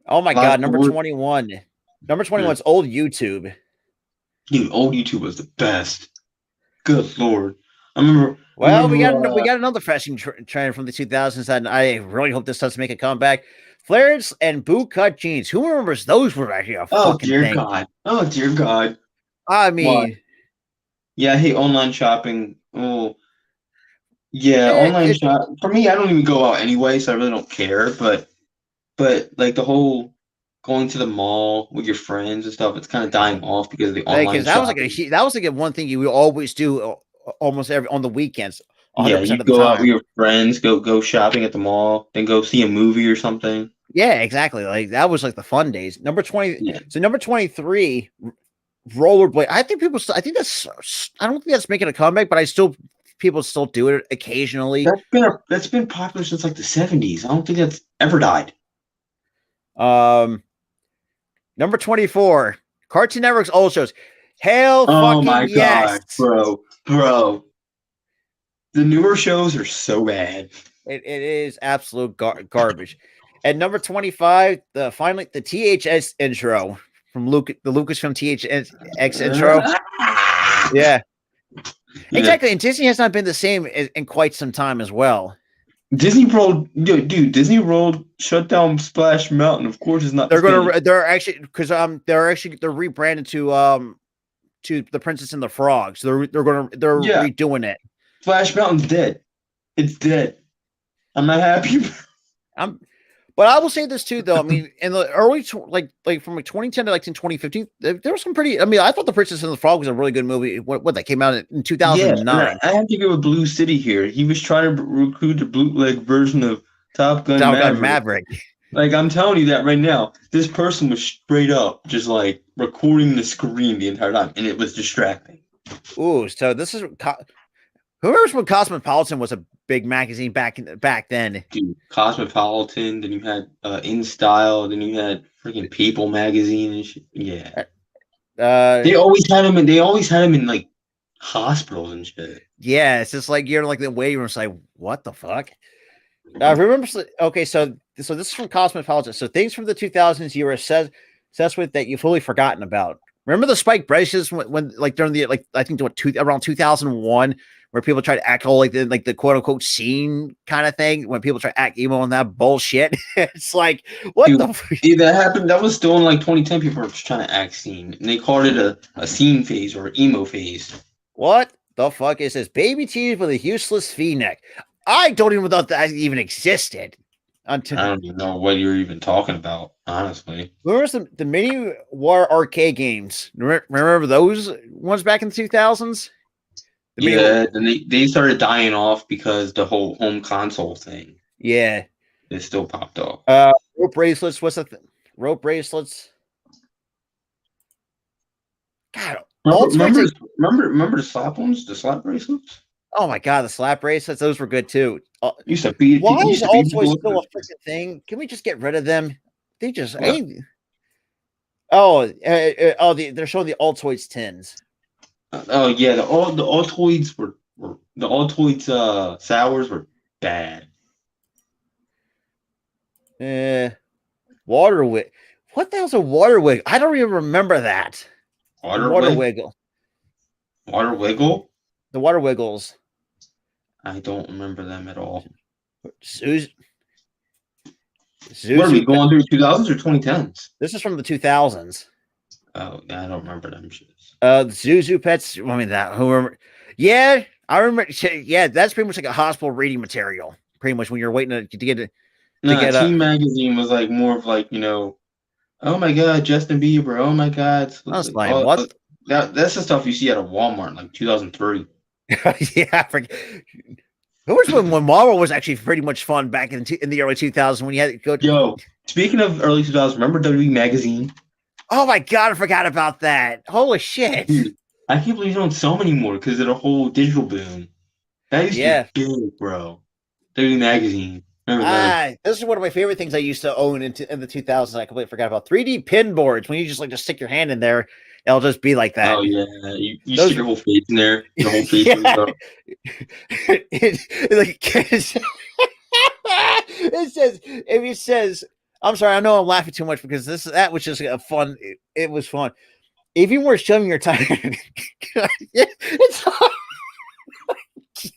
Oh my God, number 21. Number 21 is old YouTube. Dude, old YouTube was the best. Good Lord. I remember Well, we got another fashion trend from the 2000s, and I really hope this doesn't make a comeback. Flares and boot-cut jeans. Who remembers those were actually a fucking thing? God. Oh, dear God. I mean... Yeah, I hate online shopping. Oh, yeah, online shop. For me, I don't even go out anyway, so I really don't care. But like the whole going to the mall with your friends and stuff, it's kind of dying off because of the online shopping. That was like one thing you would always do almost on the weekends. 100% yeah, you go out with your friends, go shopping at the mall, then go see a movie or something. Yeah, exactly. Like that was like the fun days. Number 20. Yeah. So number 23, rollerblade. I think I don't think that's making a comeback, but people still do it occasionally. That's been popular since like the 70s. I don't think that's ever died. Number 24, Cartoon Network's old shows. Hell fucking my yes. God, bro. The newer shows are so bad. It is absolute garbage. At number 25, the THS intro from the Lucasfilm THX intro. Yeah. Exactly. And Disney has not been the same in quite some time as well. Disney World, dude. Disney World shut down Splash Mountain. Of course, it's not. They're rebranded to the Princess and the Frogs. They're redoing it. Splash Mountain's dead. It's dead. I'm not happy. But I will say this too, though. I mean, in the early from 2010 to 2015, there was some pretty. I mean, I thought The Princess and the Frog was a really good movie. What that came out in 2009. Yeah, I have to go with Blue City here. He was trying to recruit a bootleg version of Top Gun Maverick. Like I'm telling you that right now, this person was straight up just like recording the screen the entire time, and it was distracting. Ooh, so this is. Who remembers when Cosmopolitan was a big magazine back then? Dude, Cosmopolitan. Then you had In Style. Then you had freaking People magazine and shit. Yeah. They always had him in like hospitals and shit. Yeah, it's just like you're in like the waiting room. It's like, what the fuck? Remember? Okay, so this is from Cosmopolitan. So things from the 2000s you were obsessed with that you've fully forgotten about. Remember the spike bracelets when like during the I think around 2001. Where people try to act all like the quote unquote scene kind of thing when people try to act emo on that bullshit. It's like, what yeah, that happened. That was still in like 2010. People were just trying to act scene, and they called it a scene phase or emo phase. What the fuck is this? Baby tees with a useless V-neck. I don't even know that even existed. I don't even know what you're even talking about, honestly. Remember the Mini War arcade games? Remember those ones back in the 2000s? Yeah, and they started dying off because the whole home console thing. Yeah. It still popped off. Rope bracelets. What's the rope bracelets? God. Remember the slap ones? The slap bracelets? Oh my God, the slap bracelets. Those were good too. Why is Altoids still a freaking thing? Can we just get rid of them? They just they're showing the Altoids tins. Oh yeah, the Altoids were the Altoids sours were bad. Water wig. What the hell's a water wig? I don't even remember that. Water wiggle. Water wiggle? The water wiggles. I don't remember them at all. What are we going through 2000s or 2010s? This is from the 2000s. Oh, I don't remember them shits. Zuzu Pets. I mean yeah, I remember. Yeah, that's pretty much like a hospital reading material. Pretty much when you're waiting to get it. Teen Magazine was like more of like, oh my God, Justin Bieber. Oh my God. That's like what? That's the stuff you see at a Walmart in like 2003. Yeah, who was when Marvel was actually pretty much fun back in the early 2000s when you had to go. Yo, speaking of early 2000s, remember WWE Magazine? Oh my God, I forgot about that. Holy shit. Dude, I can't believe you don't sell them anymore because of the whole digital boom. That used to be big, bro. WWE Magazine. Remember that? This is one of my favorite things I used to own in the 2000s. I completely forgot about 3D pin boards. When you just stick your hand in there, it'll just be like that. Oh yeah, you stick your whole face in there. Your whole face. It says, I'm sorry, I know I'm laughing too much because that was just a fun. It was fun. If you were shoving your time, it's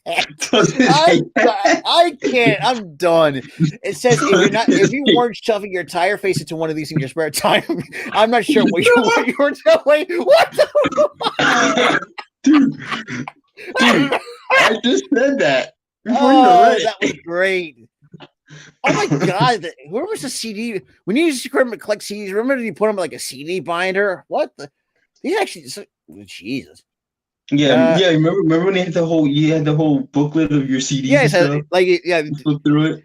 I can't. I'm done. It says if you weren't shoving your entire face into one of these in your spare time, I'm not sure what you were doing. What the dude, I just said that. Oh, that was great. Oh my god! Where was the CD? When you used to collect CDs, remember you put them like a CD binder? What the? These actually, Jesus. Yeah, yeah. Remember when you had the whole booklet of your CDs and stuff? You flip through it.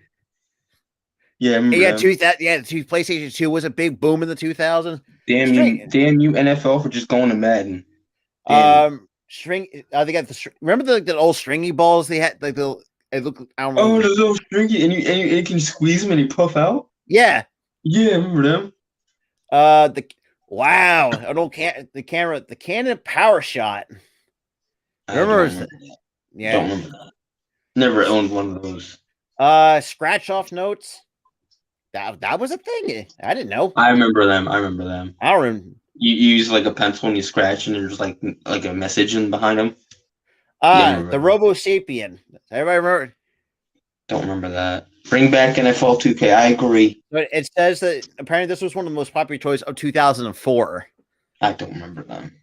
Yeah, I remember the PlayStation 2 was a big boom in the 2000s. Damn you, NFL for just going to Madden. String. They got remember the old stringy balls they had, like the. It looked. I don't know. Oh, the little stringy, and you can squeeze them and they puff out. Yeah. Yeah, I remember them. The Canon Power Shot. Remember? Yeah. Don't remember that. Never owned one of those. Scratch off notes. That was a thing. I didn't know. I remember them. I don't remember. You use like a pencil and you scratch, and there's like a message in behind them. The Robo Sapien. Everybody remember? Don't remember that. Bring back NFL 2K. I agree. But it says that apparently this was one of the most popular toys of 2004. I don't remember them.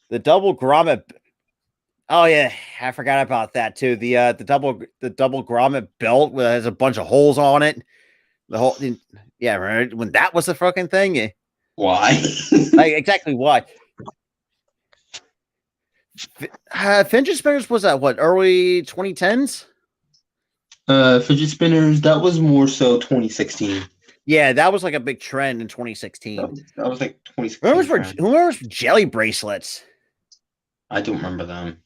The double grommet. Oh yeah, I forgot about that too. The double grommet belt has a bunch of holes on it. Yeah, right. When that was the fucking thing. Yeah. Why? Like exactly why? Fidget spinners was that what, early 2010s? Fidget spinners, that was more so 2016. Yeah, that was like a big trend in 2016. That was like 2016. Who remembers jelly bracelets? I don't remember them.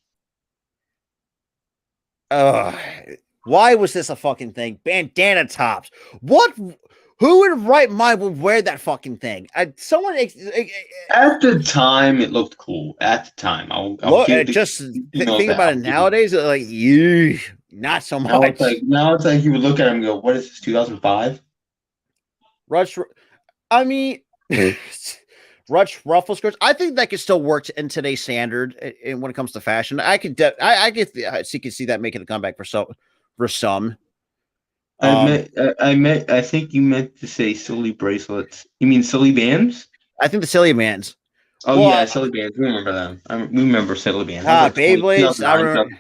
Why was this a fucking thing? Bandana tops. What? Who in right mind would wear that fucking thing? Someone at the time it looked cool. At the time, think about it nowadays. Like, not so much. Now it's like you would look at him and go, "What is this? 2005?" Rush ruffle skirts. I think that could still work in today's standard. And when it comes to fashion, I could see that making a comeback for some. I think you meant to say silly bracelets. You mean silly bands? I think the silly bands. Oh yeah, silly bands. We remember them. We remember silly bands. Beyblades. I remember.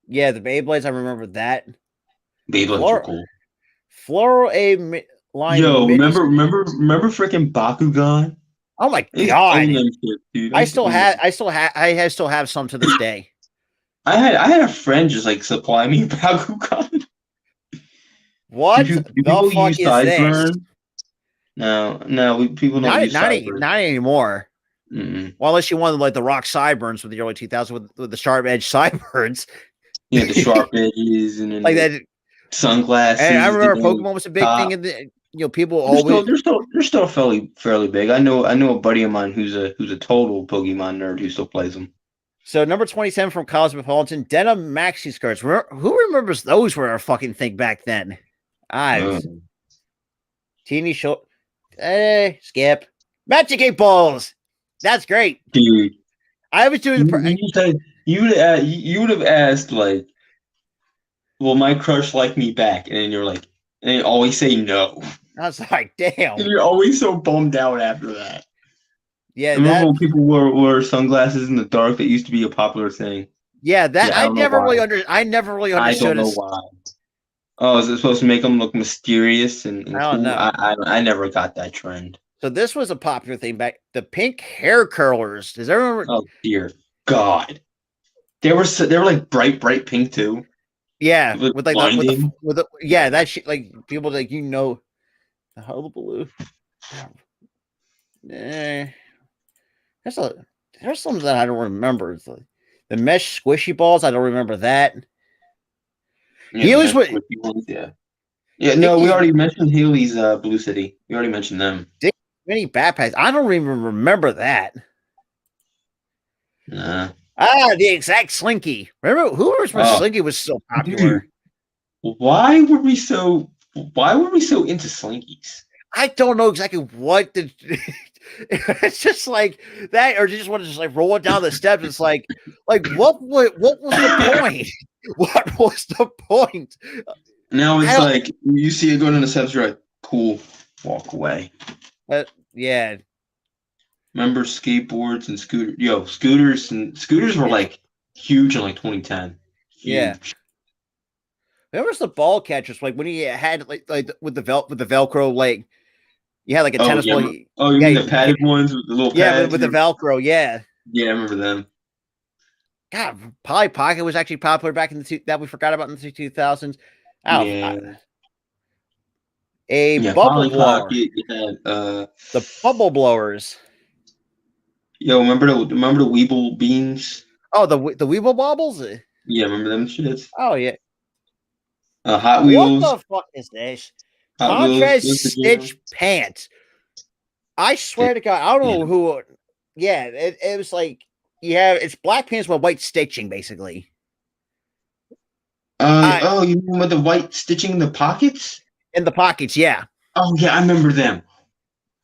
Yeah, the Beyblades. I remember that. Beyblades were cool. Floral A line. Yo, remember freaking Bakugan? Oh my god! I still have some to this day. I had a friend just like supply me Bakugan. What the fuck is this? No, people don't use sideburns. Not anymore. Mm-mm. Well, unless you wanted like the rock sideburns with the early 2000s with the sharp edge sideburns. Yeah, the sharp edges and then like that sunglasses. And I remember Pokemon was a big thing in the people they're still fairly big. I know a buddy of mine who's a total Pokemon nerd who still plays them. So number 27 from Cosmopolitan, denim maxi skirts. Who remembers those were a fucking thing back then? Teeny short. Skip. Magic 8 balls. That's great, dude. I was doing you would have asked like, will my crush like me back? And then you're like, and you always say no. I was like, damn. And you're always so bummed out after that. Yeah, remember when people wore sunglasses in the dark? That used to be a popular thing. Yeah, I never really understood. I don't know why. Oh, is it supposed to make them look mysterious and I don't cool? know. I never got that trend. So this was a popular thing back. The pink hair curlers. Does everyone remember? Oh dear God, they were like bright pink too. Yeah, with that shit. Like people like the hullabaloo. There's some that I don't remember. It's like the mesh squishy balls. I don't remember that. Yeah, Healy's what? Yeah. No, we already mentioned Healy's Blue City. We already mentioned them. Mini backpacks. I don't even remember that. Nah. The exact Slinky. Remember Slinky was so popular? Dude, why were we so into Slinkies? I don't know exactly what It's just like that, or you just want to just like roll it down the steps. It's like what was the point? What was the point? Now it's like you see it going in the steps, you're like, cool, walk away. Yeah. Remember skateboards and scooters? Yo, scooters were like huge in like 2010. Huge. Yeah. Remember the ball catchers? Like when you had like with the Velcro, like you had like a tennis ball. Oh, you mean the padded ones with the little pads? Yeah, with the Velcro. Yeah. Yeah, I remember them. God, Polly Pocket was actually popular back in that we forgot about in the 2000s. Bubble blower. Pocket, you had, the bubble blowers. Yo, remember the Weeble beans? Oh, the Weeble bobbles? Yeah, remember them shits? Oh yeah. Hot Wheels. What the fuck is this? Contrast stitch pants. I swear to God, I don't know who. Yeah, it was like it's black pants with white stitching, basically. You mean with the white stitching in the pockets? In the pockets, yeah. Oh yeah, I remember them.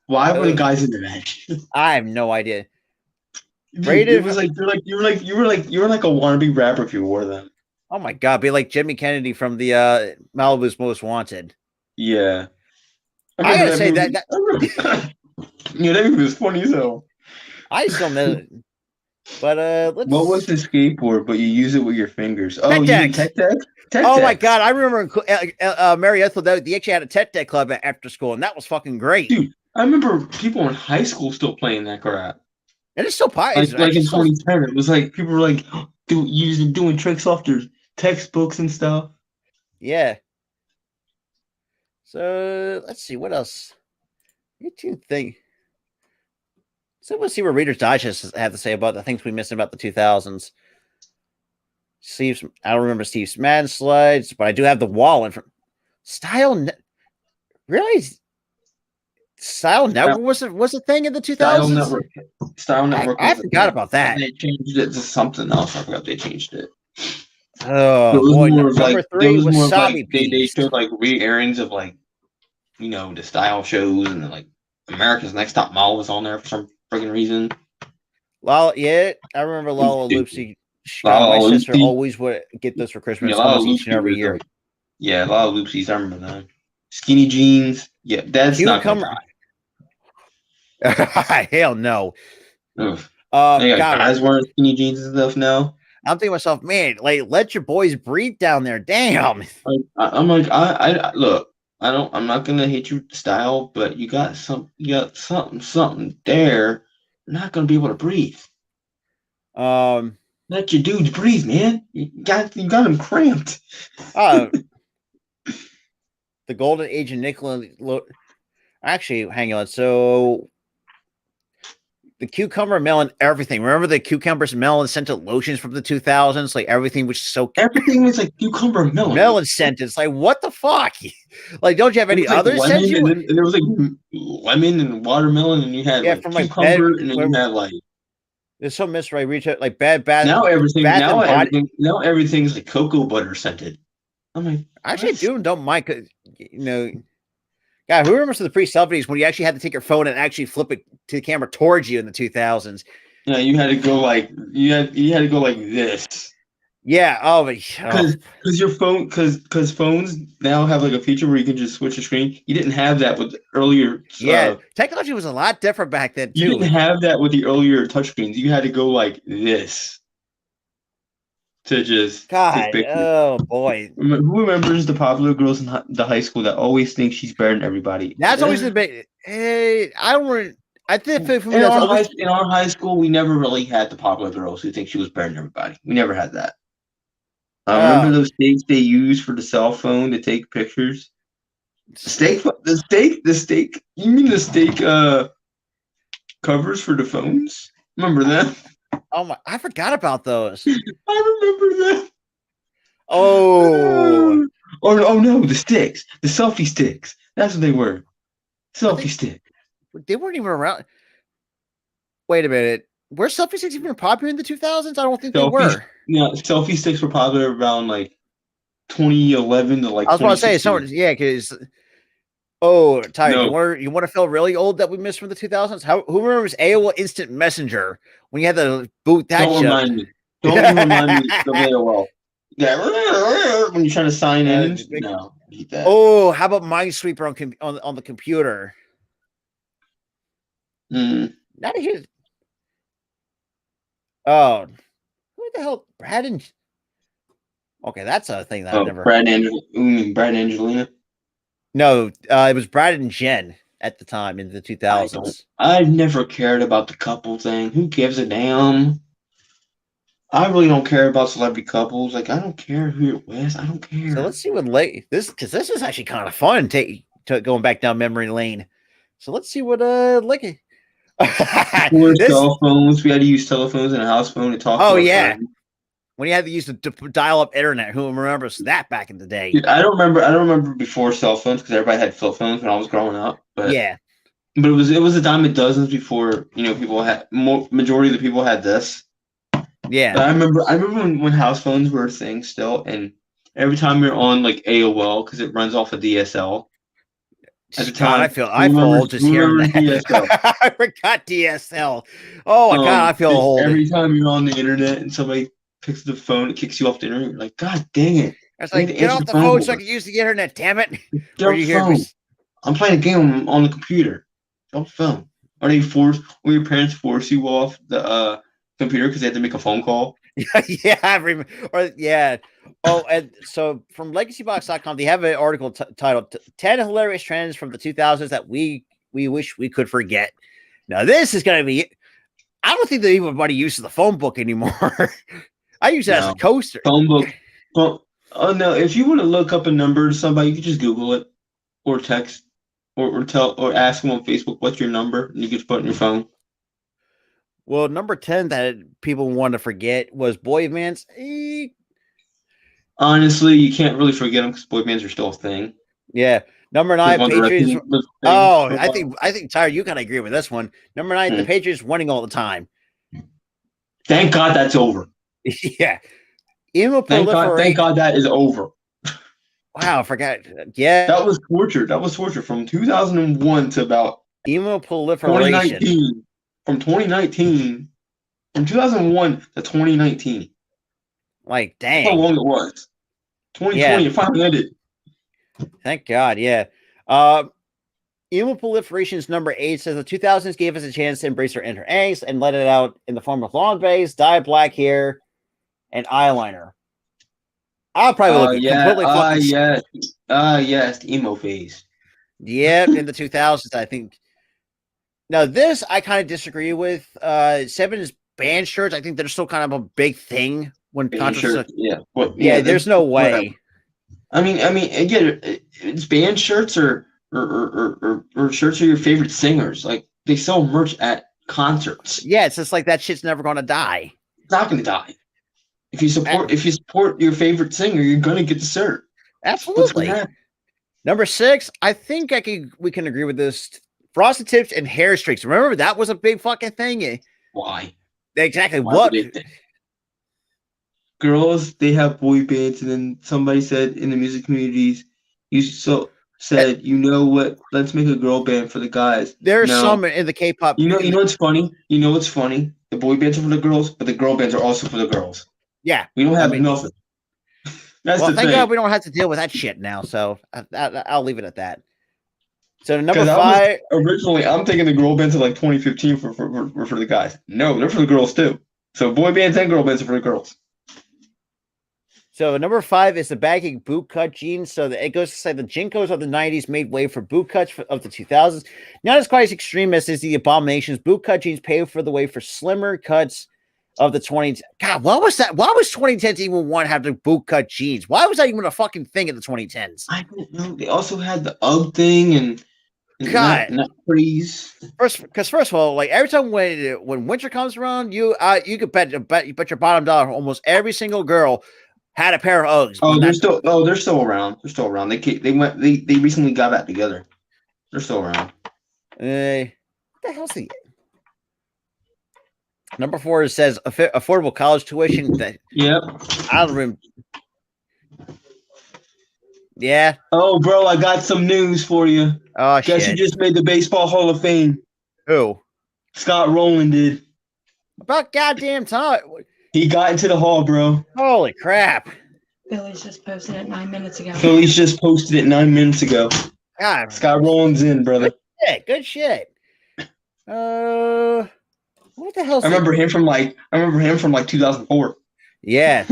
Why were the guys into that? I have no idea. Dude, it was like you were like a wannabe rapper if you wore them. Oh my God, be like Jimmy Kennedy from the Malibu's Most Wanted. Yeah. I gotta say that yeah, that movie was funny as hell. I still know. But what was the skateboard? But you use it with your fingers. Oh, you did Tech Deck? Oh my God, I remember Mary Ethel. They actually had a Tech Deck club after school, and that was fucking great. Dude, I remember people in high school still playing that crap. And it's still popular. Like in 2010, it was like people were like doing tricks off their textbooks and stuff. Yeah. So let's see what else. What do you think? So let's see what Reader's Digest have to say about the things we missed about the 2000s. I don't remember Steve's Madden slides, but I do have the wall in front. Really? Style Network was a thing in the 2000s. Style Network. I forgot about that. They changed it to something else. I forgot they changed it. Oh boy, number 3 was Wasabi They showed like re-airings of like, the style shows, and like America's Next Top Model was on there for some freaking reason. I remember Lala Loopsy. My sister always would get this for Christmas each and every year. Yeah, Lala Loopsies. I remember that. Skinny jeans. Yeah, that's not gonna die. Hell no. Guys wearing skinny jeans and stuff now. I'm thinking to myself, man, like let your boys breathe down there. Damn. I'm like, I look. I'm not gonna hate your style, but you got something there. You're not gonna be able to breathe. Let your dudes breathe, man. You got them cramped. The golden age of nickel. Actually, hang on. So the cucumber, melon, everything. Remember the cucumbers, melon scented lotions from the 2000s? Like everything was so. Everything was like cucumber, melon scented. It's like what the fuck? Like, don't you have any other scents? And there was like lemon and watermelon, and you had from cucumber, and then you had like. There's some mystery retail like bad. Now everything's like cocoa butter scented. I'm like, actually, don't mind. God, who remembers the pre-70s when you actually had to take your phone and actually flip it to the camera towards you in the 2000s? Yeah, you had to go like this. Yeah. Oh, because your phone, because phones now have like a feature where you can just switch the screen. You didn't have that with earlier. Yeah, technology was a lot different back then too. You didn't have that with the earlier touchscreens. You had to go like this to just take pictures. Oh boy, who remembers the popular girls in the high school that always think she's better than everybody? That's always the big. Hey, I don't. I think in our high school, we never really had the popular girls who think she was better than everybody. We never had that. Remember those stakes they used for the cell phone to take pictures? The steak. You mean the steak covers for the phones? Remember that? Oh my! I forgot about those. I remember that. Oh. Oh no! The sticks, the selfie sticks. That's what they were. Selfie stick. They weren't even around. Wait a minute. Were selfie sticks even popular in the 2000s? I don't think they were. Yeah, selfie sticks were popular around like 2011 to like. I was about to say, because Oh, Tyler, no. you want to feel really old that we missed from the 2000s? Who remembers AOL Instant Messenger when you had to boot that shit? Remind me. Don't even remind me of AOL. Yeah, when you're trying to sign in. No, eat that. Oh, how about Minesweeper on the computer? Not a huge. Oh, who the hell? Brad and. Okay, that's a thing that I never. Brad and Angelina. No, it was Brad and Jen at the time in the 2000s. I've never cared about the couple thing. Who gives a damn? I really don't care about celebrity couples. Like, I don't care who you're with. I don't care. So let's see what because this is actually kind of fun. Going back down memory lane. So let's see what Before cell phones, we had to use telephones and a house phone to talk. Oh yeah. Friends. When you had to use the dial-up internet, who remembers that back in the day? Dude, I don't remember before cell phones because everybody had flip phones when I was growing up. But yeah, but it was a dime a dozen before people had majority of the people had this. Yeah, but I remember when house phones were a thing still, and every time you're on like AOL because it runs off of DSL. At the time, I feel old just hearing that. DSL. I forgot DSL. Oh my god, I feel old. Every time you're on the internet and somebody picks the phone, it kicks you off the internet. You're like, God dang it! I was like, get off the phone so I can use the internet. Damn it! Get off the phone. I'm playing a game on the computer. Get off the phone. Or your parents force you off the computer because they had to make a phone call. Yeah, I remember. Or yeah. Oh, and so from LegacyBox.com, they have an article titled 10 Hilarious Trends from the 2000s that we wish we could forget. Now, this is going to be, I don't think that anybody uses the phone book anymore. I use it as a coaster. Phone book. Well, no, if you want to look up a number to somebody, you can just Google it or text or ask them on Facebook, what's your number? And you can just put it in your phone. Well, number 10 that people want to forget was boy bands. Honestly, you can't really forget them because boy bands are still a thing. Yeah. Number 9, Patriots. Oh, I think Tyler, you kind of agree with this one. Number 9, the Patriots winning all the time. Thank God that's over. Yeah. Thank God that is over. Wow, I forgot. Yeah. That was torture. That was torture from 2001 to about emo proliferation. 2019. From 2001 to 2019. Like, dang. That's how long it was. 2020, it finally ended. Thank God, yeah. Emo proliferation's number 8 says the 2000s gave us a chance to embrace our inner angst and let it out in the form of long bangs, dyed black hair, and eyeliner. I'll probably look completely fucking. Yes, emo phase. Yeah, in the 2000s, I think. Now, this I kind of disagree with. 7's band shirts, I think they're still kind of a big thing when concerts. Yeah, there's no way. I mean, again, it's band shirts or shirts of your favorite singers. Like they sell merch at concerts. Yeah, it's just like that shit's never going to die. It's not going to die. If you support your favorite singer, you're going to get the shirt. Absolutely. Number 6, I think we can agree with this. Frosted tips and hair streaks. Remember that was a big fucking thing. Why? Exactly. What? Girls, they have boy bands, and then somebody said in the music communities, said, you know what? Let's make a girl band for the guys. There's some in the K-pop. You know what's funny? The boy bands are for the girls, but the girl bands are also for the girls. Yeah, we don't have nothing. Thank God we don't have to deal with that shit now. So I'll leave it at that. So number 5. Originally, I'm thinking the girl bands are like 2015 for the guys. No, they're for the girls too. So boy bands and girl bands are for the girls. So number 5 is the baggy boot cut jeans. So it goes to say the Jinkos of the 90s made way for boot cuts of the 2000s. Not as quite as extreme as the Abominations. Boot cut jeans paved for the way for slimmer cuts of the 20s. God, what was that? Why was 2010s even want to have the boot cut jeans? Why was that even a fucking thing in the 2010s? I don't know. They also had the UGG thing and God, not freeze. First of all, like every time when winter comes around, you could bet your bottom dollar almost every single girl had a pair of Uggs. Oh, they're still around. They're still around. They recently got back together. They're still around. What the hell's the number 4? It says affordable college tuition. That yep. I don't remember. Yeah. Oh, bro, I got some news for you. Oh, Guess who just made the Baseball Hall of Fame? Who? Scott Rowland did. About goddamn time. He got into the hall, bro. Holy crap. Billy's just posted it 9 minutes ago. God. Scott Rowland's in, brother. Good shit. What the hell? I remember him from like 2004. Yeah.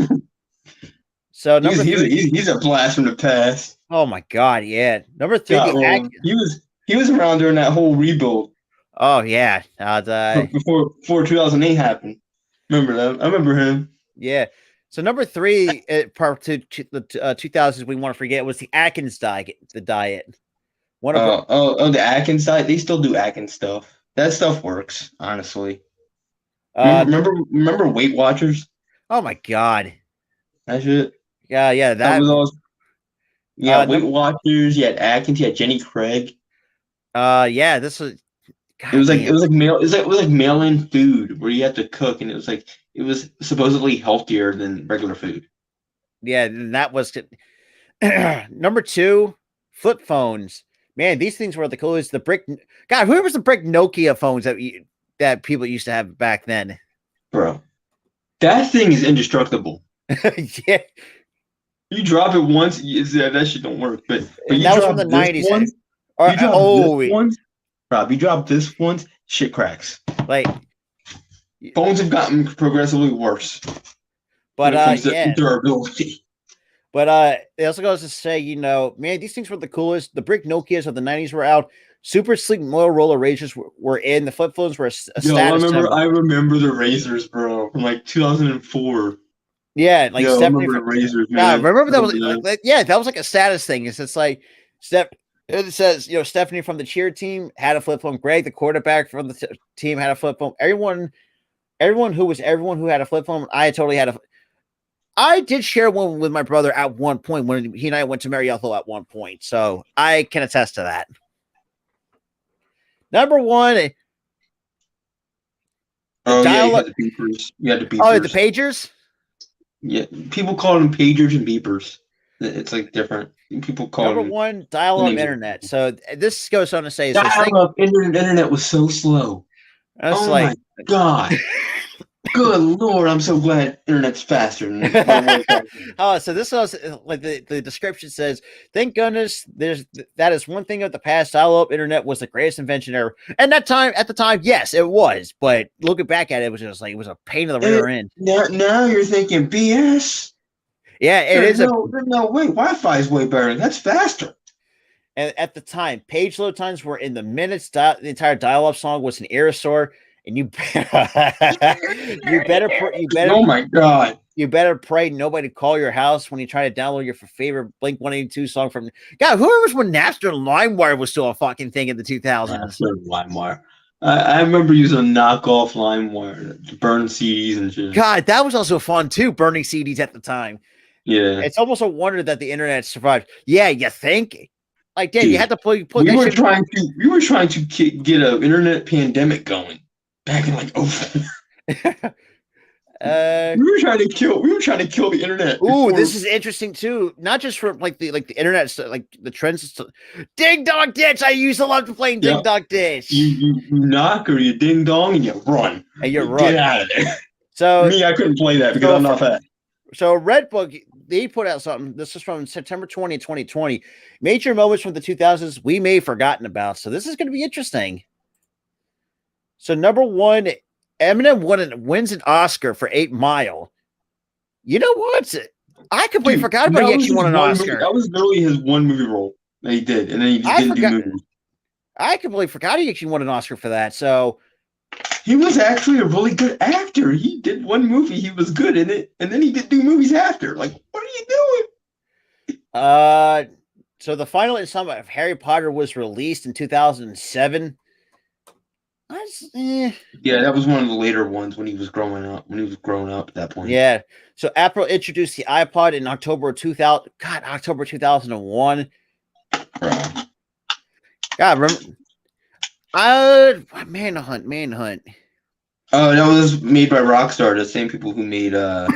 So number he's a blast from the past. Oh my god, yeah. Number 3, he was around during that whole rebuild. Oh yeah, before 2008 happened. Remember that? I remember him. Yeah. So number 3, part to the 2000s, we want to forget was the Atkins diet. The diet. The Atkins diet. They still do Atkins stuff. That stuff works, honestly. Remember Weight Watchers? Oh my god. That shit. Yeah. That was awesome. Yeah, Weight Watchers. You had Atkins. You had Jenny Craig. Yeah. This was. God, it was like mail-in food where you had to cook, and it was supposedly healthier than regular food. Yeah, and that was number 2. Flip phones. Man, these things were the coolest. The brick. God, who was the brick Nokia phones that people used to have back then? Bro, that thing is indestructible. Yeah. You drop it once, that shit don't work. But you that was from the 90s. Rob, you drop this once, shit cracks. Like phones have gotten progressively worse. But durability. But it also goes to say, man, these things were the coolest. The brick Nokias of the 90s were out. Super sleek Motorola Razors were in. The flip phones were a status symbol. I remember the Razors, bro, from like 2004. Yeah, like I remember the Razors, man. Yeah, remember that was that was like a status thing. It's like it says, Stephanie from the cheer team had a flip phone. Greg, the quarterback from the team, had a flip phone. Everyone who had a flip phone, I totally had I did share one with my brother at one point when he and I went to Mariethal at one point. So I can attest to that. Number 1. You had the beepers. Oh, the pagers? Yeah, people call them pagers and beepers. It's like different. People call number 1, dial-up internet. So this goes on to say, dial-up internet was so slow. My god! Good lord! I'm so glad internet's faster. So this was like the description says. Thank goodness that is one thing of the past. Dial-up internet was the greatest invention ever. And at the time, yes, it was. But looking back at it, it was just like it was a pain in the rear end. Now you're thinking BS. Yeah, there's no way. Wi-Fi is way better. That's faster. And at the time, page load times were in the minutes. The entire dial-up song was an Aerosaur, and you better. Oh my god! You better pray nobody call your house when you try to download your favorite Blink-182 song from. God, who was when Napster and LimeWire was still a fucking thing in the 2000s? LimeWire. I remember using a knockoff LimeWire to burn CDs and shit. God, that was also fun too, burning CDs at the time. Yeah, it's almost a wonder that the internet survived. Yeah, you think? Like, damn, you had to put. We were trying to get an internet pandemic going back in like 04. We were trying to kill the internet. Ooh, this is interesting too. Not just for like the internet, like the trends. Ding dong ditch. I used to love to play ding dong ditch. You knock or you ding dong and you run. And you run. Get out of there. So me, I couldn't play that because I'm not fat. So Redbook, they put out something. This is from September 20, 2020. Major moments from the 2000s we may have forgotten about. So this is going to be interesting. So number 1, Eminem wins an Oscar for 8 Mile. You know what? I completely forgot about he actually won an Oscar. That was literally his one movie role that he did, and then he didn't do movies. I completely forgot he actually won an Oscar for that. So he was actually a really good actor. He did one movie, he was good in it, and then he did do movies after. Like, what are you doing? So the final installment of Harry Potter was released in 2007. Yeah, that was one of the later ones when he was growing up. At that point. Yeah. So Apple introduced the iPod in October 2000. God, October 2001. God, remember? Manhunt. Oh, that was made by Rockstar, the same people who made Grand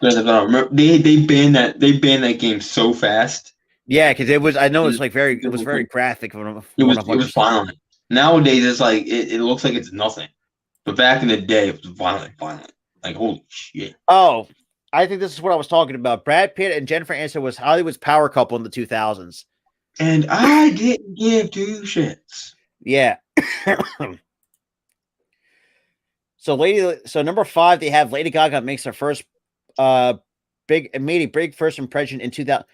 Theft Auto. They banned that game so fast. Yeah, because it was. I know it's like very. It was very graphic. It was violent. Nowadays, it's like it looks like it's nothing, but back in the day, it was violent. Like holy shit. Oh, I think this is what I was talking about. Brad Pitt and Jennifer Aniston was Hollywood's power couple in the 2000s. And I didn't give two shits. Yeah. So number 5, they have Lady Gaga makes her first big first impression in 2000.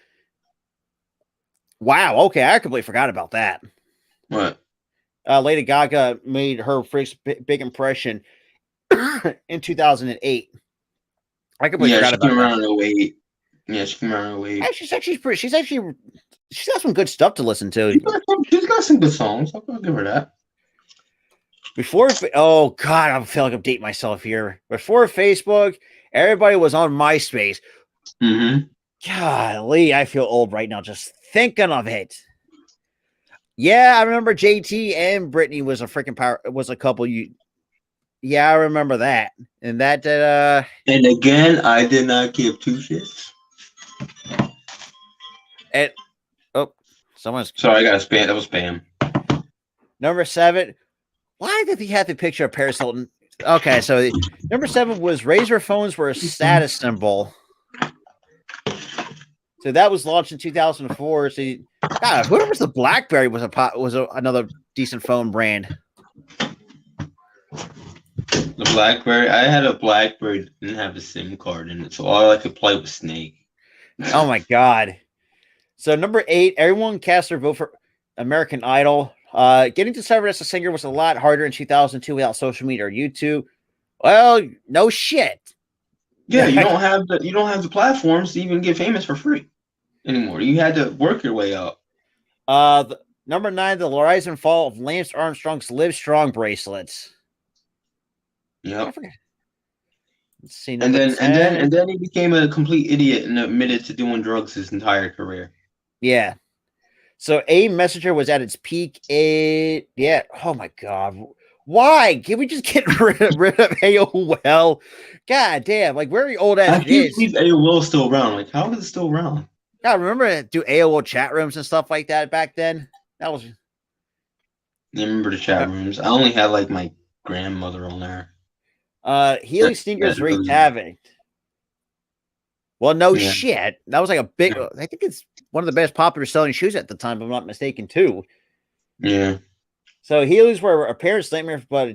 Wow, okay, I completely forgot about that. What? Lady Gaga made her first big impression in 2008. I completely forgot about that. Yeah, she came around 08. Yeah, she came around 08. She's got some good stuff to listen to. She's got some good songs. I'll give her that. Oh God, I feel like I'm dating myself here. Before Facebook, everybody was on MySpace. Mm-hmm. Golly, I feel old right now just thinking of it. Yeah, I remember JT and Brittany was a freaking couple. Yeah, I remember that. And that and again, I did not give two shits. And someone's sorry, I got a spam. That was spam. Number 7. Why did he have the picture of Paris Hilton? Okay, so number 7 was Razor phones were a status symbol. So that was launched in 2004. So whoever was the BlackBerry was another decent phone brand. The BlackBerry. I had a BlackBerry that didn't have a SIM card in it, so all I could play was Snake. Oh my God. So number 8, everyone cast their vote for American Idol. Getting discovered as a singer was a lot harder in 2002 without social media or YouTube. Well, no shit. Yeah, you don't have the platforms to even get famous for free anymore. You had to work your way up. Number 9, the rise and fall of Lance Armstrong's Live Strong bracelets. Yep. Let's see. And then he became a complete idiot and admitted to doing drugs his entire career. Yeah. So Messenger was at its peak. Oh my God. Why? Can we just get rid of AOL? God damn. Like, very old ass. I can't believe AOL still around. Like, how is it still around? God, remember do AOL chat rooms and stuff like that back then? That was. I remember the chat rooms. I only had like my grandmother on there. Healy sneakers wreaked havoc. Well, no shit. That was like a big. I think it's one of the best popular selling shoes at the time, if I'm not mistaken, too. Yeah. So Heelys were a parent's nightmare, but a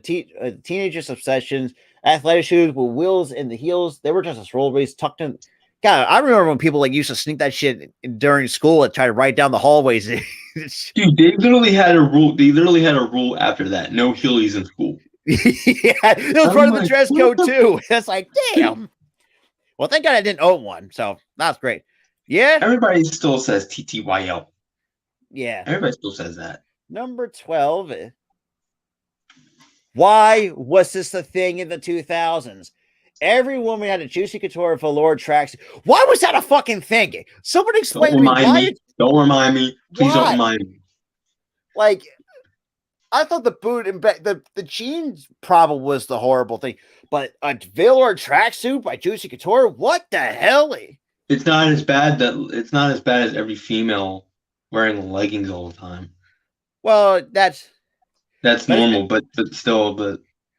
teenager's obsessions. Athletic shoes with wheels in the heels. They were just a rollerblades tucked in. God, I remember when people like used to sneak that shit during school and try to ride down the hallways. Dude, they literally had a rule. They literally had a rule after that: no Heelys in school. Yeah, it was part of the dress code too. It's like, damn. Well, thank God I didn't own one, so that's great. Yeah, everybody still says TTYL. Yeah, everybody still says that. Number 12. Why was this a thing in the 2000s? Every woman had a Juicy Couture velour tracksuit. Why was that a fucking thing? Somebody explain to me why. Don't remind me. Please don't remind me. Like, I thought the boot and the jeans problem was the horrible thing, but a velour tracksuit by Juicy Couture. What the hell? It's not as bad as every female wearing leggings all the time. Well, that's normal, but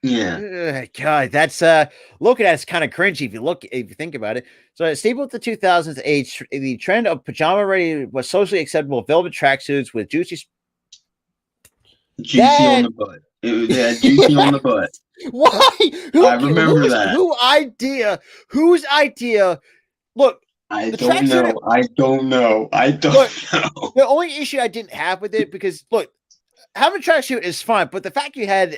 yeah. God, that's look at that. It's kind of cringy if you think about it. So, stable with the 2000s age, the trend of pajama ready was socially acceptable velvet tracksuits with juicy on the butt. It had juicy on the butt. Why? I remember that. Whose idea? Look, I don't know. The only issue I didn't have with it, because look, having a tracksuit is fine, but the fact you had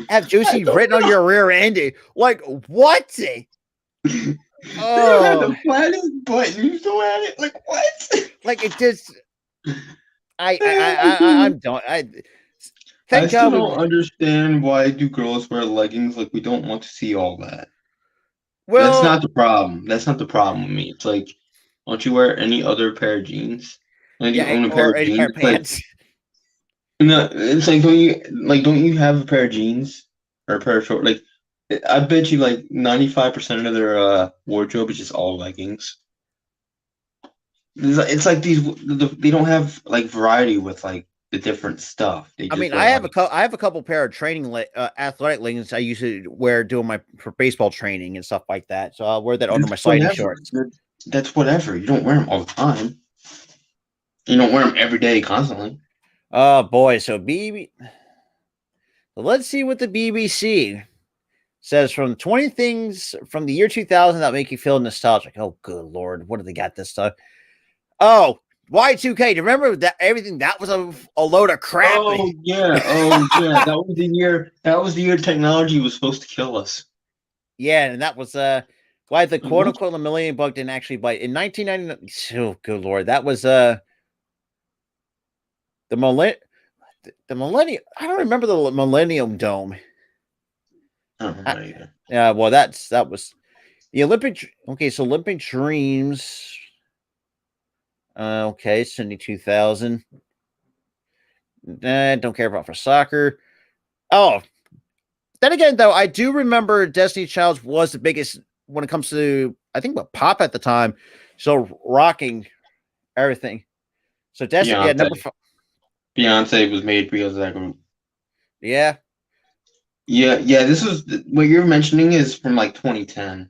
have juicy written on your rear end, like what? You had the flattest button. You still had it. Like what? Like it just. I'm done. I still don't understand why do girls wear leggings. Like, we don't want to see all that. Well, that's not the problem. That's not the problem with me. It's like, don't you wear any other pair of jeans? Like, you own a pair of jeans. Pants. No, it's like, don't you have a pair of jeans or a pair of shorts? Like, I bet you like 95% of their wardrobe is just all leggings. It's like they don't have like variety with like the different stuff. They just I have a couple pair of training athletic leggings I used to wear doing for baseball training and stuff like that. So I'll wear that under my sliding shorts. That's whatever. You don't wear them all the time. You don't wear them every day, constantly. Oh boy! So let's see what the BBC says from 20 things from the year 2000 that make you feel nostalgic. Oh, good Lord. What do they got this stuff? Oh, Y2K. Do you remember that everything that was a load of crap? Oh, yeah. Oh, yeah. That was the year technology was supposed to kill us. Yeah. And that was, why the quote unquote millennium bug didn't actually bite in 1999. Oh, good Lord. That was, the millennium. I don't remember the Millennium Dome. I don't remember either. Yeah, well, that was the Olympic. Okay, so Olympic Dreams. Okay, Sydney 2000. Don't care about for soccer. Oh, then again, though, I do remember Destiny Child was the biggest when it comes to I think what pop at the time. So rocking everything. So Destiny, Beyonce. yeah, number 5. Beyonce was made because of that group. Yeah. Yeah. This was what you're mentioning is from like 2010.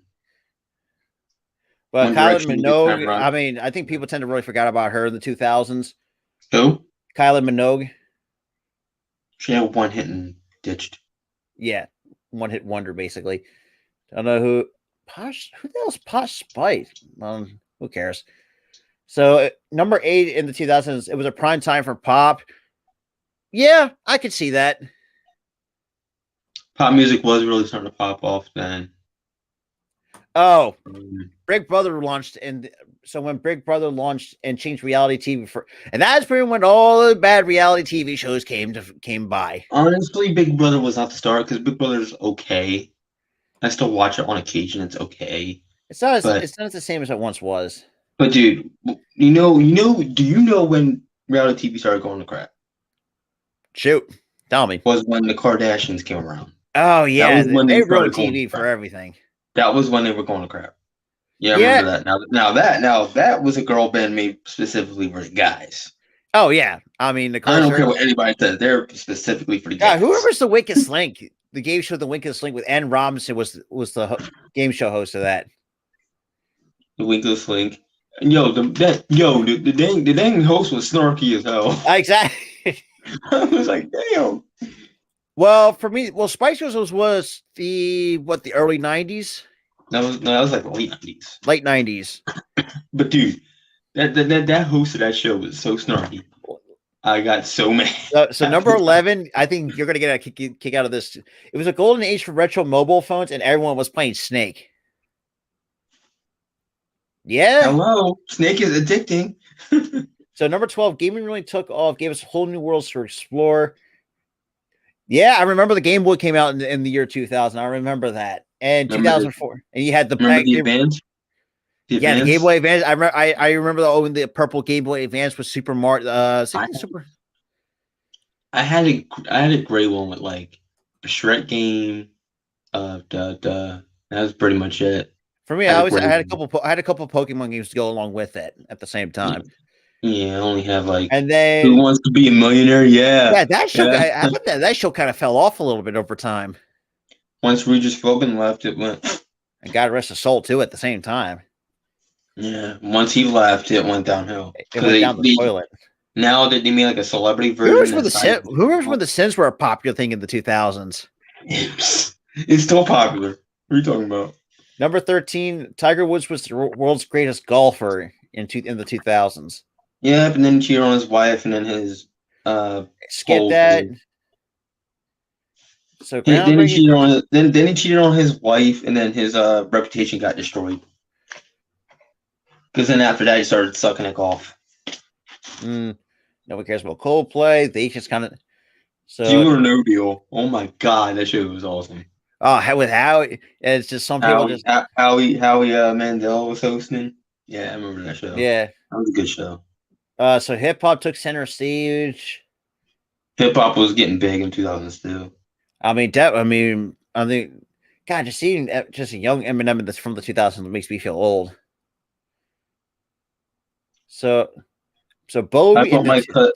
Well, Kylie Minogue. I mean, I think people tend to really forget about her in the 2000s. Who? Kylie Minogue. She had one hit and ditched. Yeah, one hit wonder basically. I don't know who the hell's Posh Spice? Who cares? So number 8 in the 2000s, it was a prime time for pop. Yeah, I could see that. Pop music was really starting to pop off then. Oh, Big Brother launched, and so when Big Brother launched and changed reality TV and that's pretty when all the bad reality TV shows came by. Honestly, Big Brother was not the start because Big Brother's okay. I still watch it on occasion. It's okay. It's not the same as it once was. But dude, do you know when reality TV started going to crap? Shoot, tell me. Was when the Kardashians came around. Oh yeah, they wrote TV for everything. That was when they were going to crap. Yeah, I remember that. Now that was a girl band made specifically for the guys. Oh yeah, I mean, I don't care what anybody says. They're specifically for the guys. Whoever's the Weakest Link, the game show, The Weakest Link with Ann Robinson was the game show host of that. The Weakest Link, the dang host was snarky as hell. Exactly. I was like, damn. Well, for me, Spice Girls was the early 90s. That was like late 90s. Late 90s. But dude, that host of that show was so snarky. I got so mad. So number 11, I think you're gonna get a kick out of this. It was a golden age for retro mobile phones, and everyone was playing Snake. Yeah. Hello, Snake is addicting. So number 12, gaming really took off, gave us whole new worlds to explore. Yeah, I remember the Game Boy came out in the year 2000. I remember that. And 2004. And you had the Advance? The Game Boy Advance. I remember the purple Game Boy Advance with Super Mario. I had a gray one with like a Shrek game. That was pretty much it. For me, I had a couple Pokemon games to go along with it at the same time. Yeah, I only have like. And then Who Wants to Be a Millionaire? Yeah. Yeah, that show. I thought that show kind of fell off a little bit over time. Once Regis Philbin left, it went. And God rest his soul too. At the same time. Yeah, once he left, it went downhill. It went down the toilet. Now that they made like a celebrity version. Who remembers when the Sims were a popular thing in the 2000s? It's still popular. What are you talking about? Number 13, Tiger Woods was the world's greatest golfer in the 2000s. Yeah, and then he cheated on his wife, and then his skip that. So then he cheated on his wife, and then his reputation got destroyed. Because then after that, he started sucking at golf. Nobody cares about Coldplay. They just kind of Deal or No Deal. Oh my god, that show was awesome. Oh, with Howie, it's just some people Howie Mandel was hosting. Yeah, I remember that show. Yeah, that was a good show. So hip hop took center stage. Hip hop was getting big in 2002. I think God, just seeing just a young Eminem that's from the 2000s makes me feel old. So Bowie.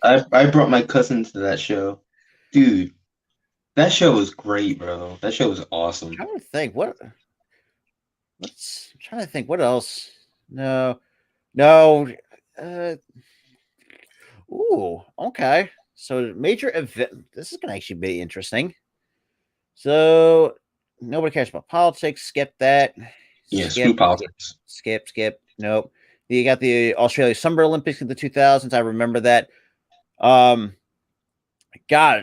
I brought my cousins to that show, dude. That show was great, bro. That show was awesome. I'm trying to think what. I'm trying to think what else. No. Ooh, okay. So major event. This is gonna actually be interesting. So nobody cares about politics. Skip that. Yeah, skip politics. Skip. Nope. You got the Australia Summer Olympics in the 2000s. I remember that. God,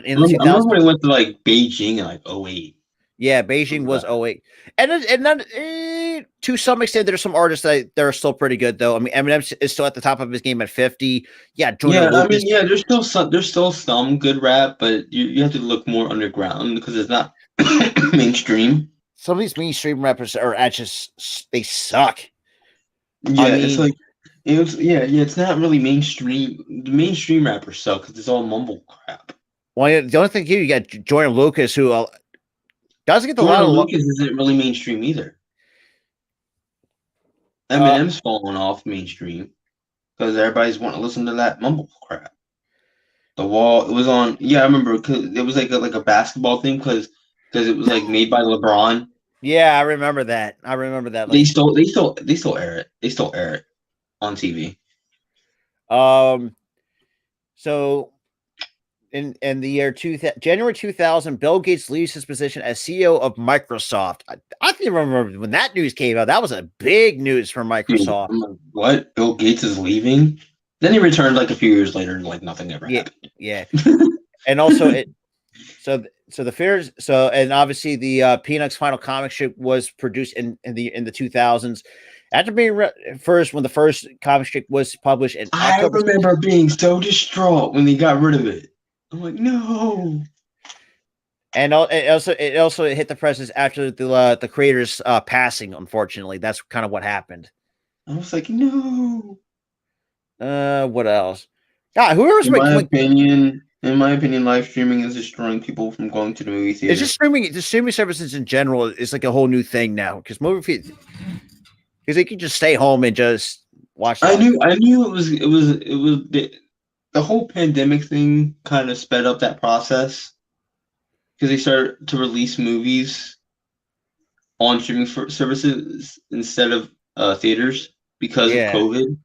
in the 2000s. I remember when we went to like Beijing in like 08. Yeah, Beijing was 08. And then to some extent, there's some artists that are still pretty good, though. I mean, Eminem is still at the top of his game at 50. Yeah, Lucas. There's still some good rap, but you have to look more underground because it's not mainstream. Some of these mainstream rappers are just they suck. Yeah, it's like it's not really mainstream. The mainstream rappers suck because it's all mumble crap. Well, the only thing you got Jordan Lucas, who doesn't get the lot of Lucas isn't really mainstream either. Eminem's falling off mainstream because everybody's wanting to listen to that mumble crap. The Wall, it was on. Yeah, I remember because it was like a basketball thing because it was like made by LeBron. Yeah, I remember that. Like, they still air it. They still air it on TV. So in the year January 2000, Bill Gates leaves his position as CEO of Microsoft. I think remember when that news came out. That was a big news for Microsoft. Dude, what? Bill Gates is leaving? Then he returned like a few years later, and like nothing ever happened. Yeah. And also and obviously the Peanuts final comic strip was produced in the 2000s. After being when the first comic strip was published in October. I remember being so distraught when they got rid of it. I'm like, no. And it also hit the presses after the creator's passing. Unfortunately, that's kind of what happened. I was like, no. What else? God, whoever's in my opinion, live streaming is destroying people from going to the movie theater. It's just the streaming services in general is like a whole new thing now because because they can just stay home and just watch. I knew it was the whole pandemic thing kind of sped up that process because they started to release movies on streaming services instead of theaters because of COVID.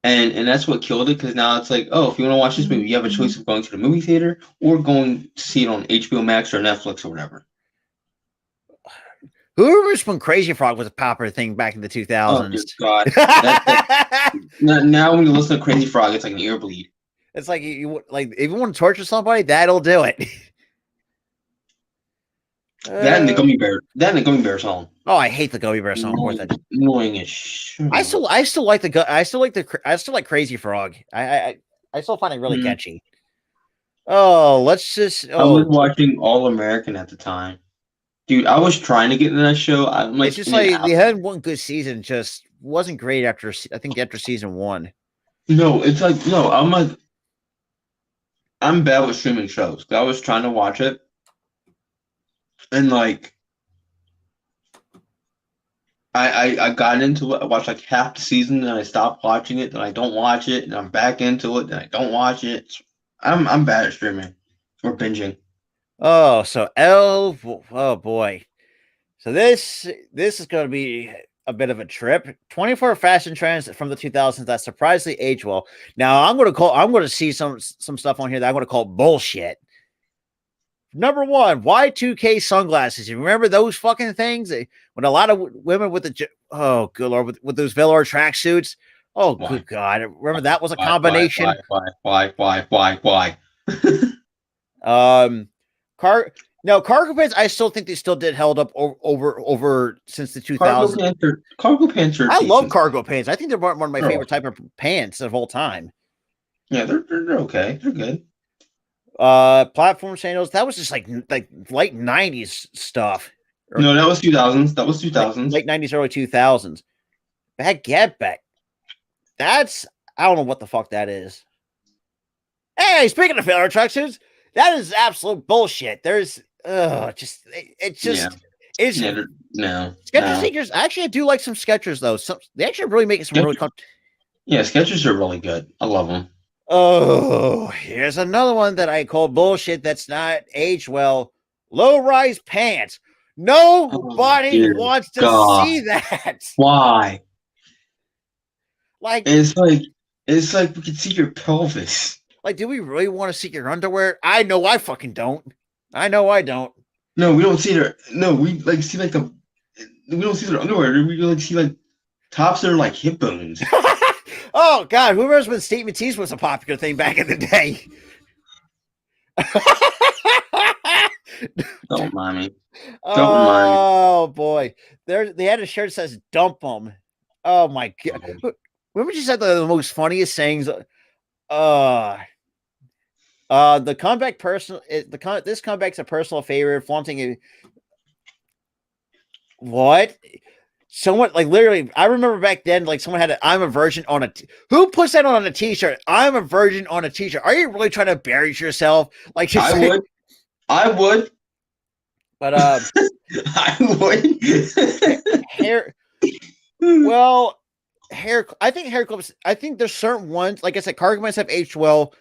And that's what killed it because now it's like, oh, if you want to watch this movie, you have a choice of going to the movie theater or going to see it on HBO Max or Netflix or whatever. Who remembers when Crazy Frog was a popular thing back in the 2000s? Oh, God. Now when you listen to Crazy Frog, it's like an ear bleed. It's like if you want to torture somebody, that'll do it. That and the Gummy Bear song. Oh, I hate the Gummy Bear song more than annoying as shit. I still like Crazy Frog. I still find it really catchy. Oh, let's just. I was watching All American at the time, dude. I was trying to get into that show. It's just like they had one good season, just wasn't great after season 1. No, it's like I'm bad with streaming shows. I was trying to watch it. And like, I got into it. I watched like half the season, and I stopped watching it. Then I don't watch it, and I'm back into it, and I don't watch it. I'm bad at streaming or binging. Oh, so oh boy, so this is going to be a bit of a trip. 24 fashion trends from the 2000s that surprisingly age well. Now I'm going to see some stuff on here that I'm going to call bullshit. Number 1, Y2K sunglasses. You remember those fucking things? When a lot of women with good Lord, with those velour tracksuits. Oh, good God. Remember that was a combination. Why? Cargo pants, I still think they still did held up over since the 2000s. Cargo pants are I love cargo pants. I think they're one of my favorite type of pants of all time. Yeah, they're okay. They're good. Platform sandals, that was just like late 90s stuff. No, that was 2000s. Late 90s, early 2000s. Baguette. That's, I don't know what the fuck that is. Hey, speaking of velour tracksuits, that is absolute bullshit. There's no. Skechers sneakers. Actually, I do like some Skechers though. They actually really make some really comfortable. Yeah, Skechers are really good. I love them. Oh, here's another one that I call bullshit that's not aged well. Low-rise pants. Nobody wants to see that. Why? Like it's like we can see your pelvis. Like, do we really want to see your underwear? I know I fucking don't. I know I don't. No, we don't see their. No, we like see like the. We don't see their underwear. We like see like tops that are like hip bones. Oh God, who remembers when State Matisse was a popular thing back in the day? Don't mind me. Don't mind me. Oh boy, they had a shirt that says "Dump 'em." Oh my God! Remember you said the most funniest sayings? The comeback this comeback's a personal favorite, flaunting it. What? Someone like literally, I remember back then, like someone had I'm a virgin on who puts that on a t-shirt? I'm a virgin on a t-shirt. Are you really trying to embarrass yourself? Like I would. But I would. Hair. Well, hair. I think hair clips. I think there's certain ones. Like I said, cargo pants have aged well.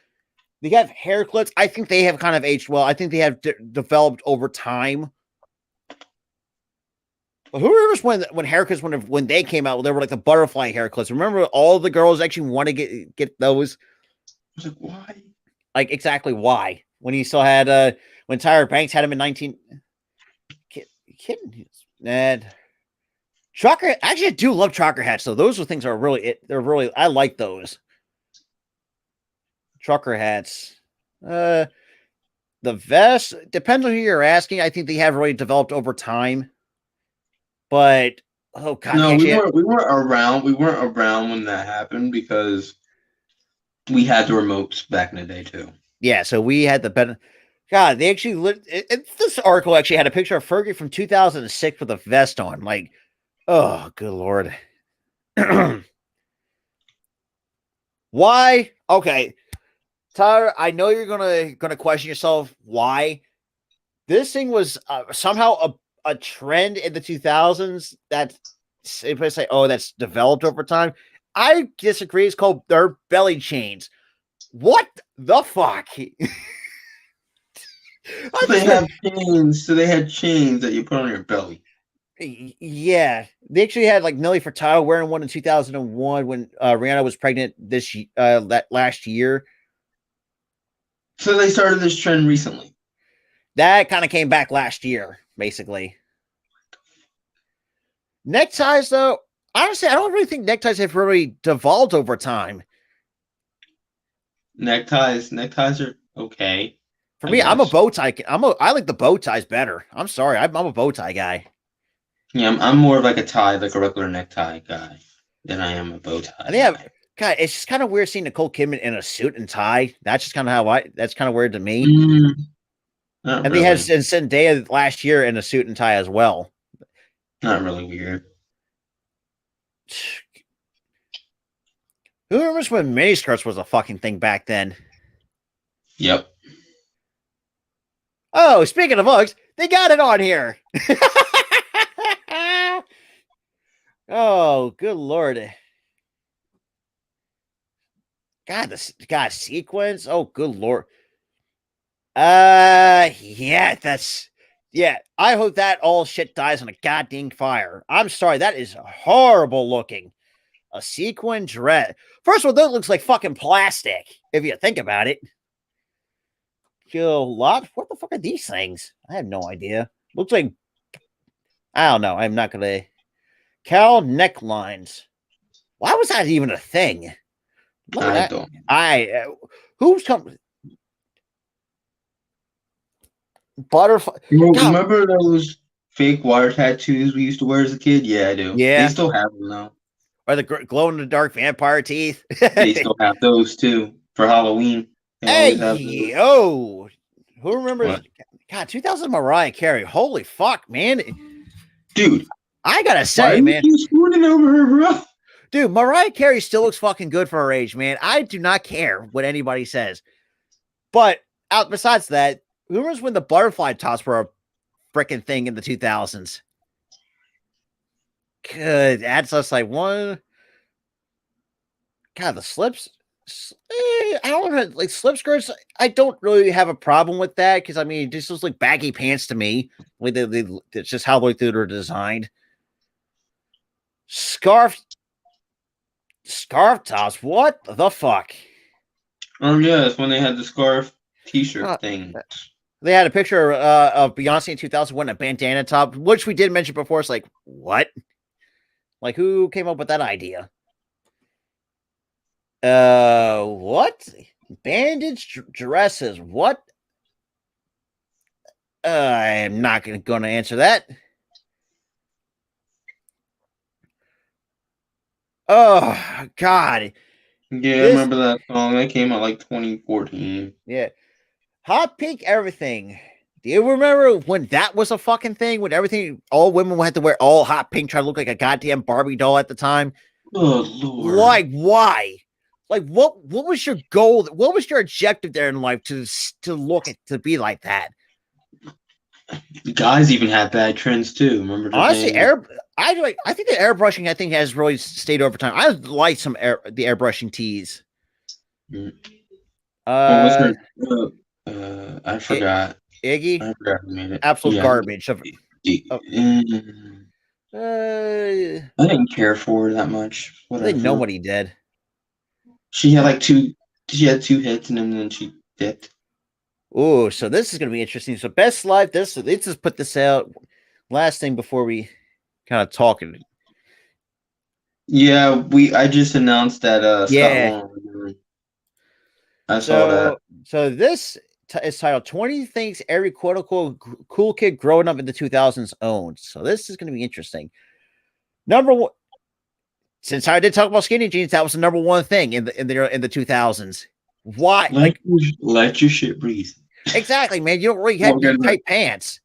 They have hair clips. I think they have kind of aged well. I think they have developed over time. But who remembers when haircuts when they came out? They were like the butterfly haircuts. Remember, all the girls actually want to get those. I was like, why? Like exactly why? When he still had when Tyra Banks had him in 19. And trucker. Actually, I do love trucker hats though. Those are things that are really they're really I like those. Trucker hats. The vest depends on who you're asking. I think they have really developed over time. But oh God, no, we weren't around. We weren't around when that happened because we had the remotes back in the day too. Yeah, so we had the better. God, they actually this article actually had a picture of Fergie from 2006 with a vest on. Like, oh, good Lord. Why? Okay, Tyler, I know you're gonna question yourself. Why? This thing was somehow a trend in the 2000s that people say, oh, that's developed over time. I disagree. It's called their belly chains. What the fuck? So they have chains. So they had chains that you put on your belly. Yeah, they actually had like Nelly Furtado wearing one in 2001 when Rihanna was pregnant that last year. So they started this trend recently. That kind of came back last year, basically. Neckties, though, honestly, I don't really think neckties have really devolved over time. Neckties are okay. For me, I'm a bow tie. I like the bow ties better. I'm sorry, I'm a bow tie guy. Yeah, I'm more of like a tie, like a regular necktie guy, than I am a bow tie. Yeah, God, it's just kind of weird seeing Nicole Kidman in a suit and tie. That's just kind of that's kind of weird to me. And really. They had Zendaya last year in a suit and tie as well. Not really weird. Who remembers when miniskirts was a fucking thing back then? Yep. Oh, speaking of Uggs, they got it on here. Oh, good Lord. God, this God sequence. Oh, good Lord. Yeah, I hope that all shit dies on a goddamn fire. I'm sorry, that is horrible looking. A sequin dress. First of all, that looks like fucking plastic, if you think about it. What the fuck are these things? I have no idea. Looks like, I don't know. I'm not gonna. Cowl necklines. Why was that even a thing? I don't. Who's coming? Butterfly. Remember those fake wire tattoos we used to wear as a kid? Yeah, I do. Yeah. They still have them though. Or the glow in the dark vampire teeth. They still have those too for Halloween. Hey, yo. Who remembers? What? God, 2000 Mariah Carey. Holy fuck, man. Dude. I gotta say, man. You swooning over her, bro? Dude, Mariah Carey still looks fucking good for her age, man. I do not care what anybody says. But besides that, who remembers when the butterfly tops were a freaking thing in the 2000s? Good. That's just like one. God, the slips. I don't know, like slip skirts. I don't really have a problem with that because I mean, this looks like baggy pants to me. It's just how they're designed. Scarf tops. What the fuck? Yeah, that's when they had the scarf T-shirt thing. They had a picture of Beyonce in 2001, a bandana top, which we did mention before. It's like, what? Like, who came up with that idea? What? Bandage dresses. What? I'm not going to answer that. Oh, God. Yeah, I remember that song. That came out like 2014. Yeah. Hot pink everything. Do you remember when that was a fucking thing? When everything, all women had to wear all hot pink, try to look like a goddamn Barbie doll at the time? Oh, Lord. Like, why? Like, what was your goal? What was your objective there in life to be like that? The guys even had bad trends too. Remember? Honestly, I think the airbrushing has really stayed over time. I like the airbrushing tees. I forgot. Iggy? I forgot who made it. Absolute garbage. I didn't care for her that much. I think nobody did. She had two hits and then she dipped. Oh, so this is going to be interesting. So best live, let's just put this out. Last thing before we kind of talk. Yeah, I just announced that Scott Long. I saw that. So this is titled 20 Things Every Quote Unquote Cool Kid Growing Up in the 2000s Owned. So this is going to be interesting. Number one, since I did talk about skinny jeans, that was the number one thing in the 2000s. Why? Let your shit breathe. Exactly, man. You don't really have tight pants.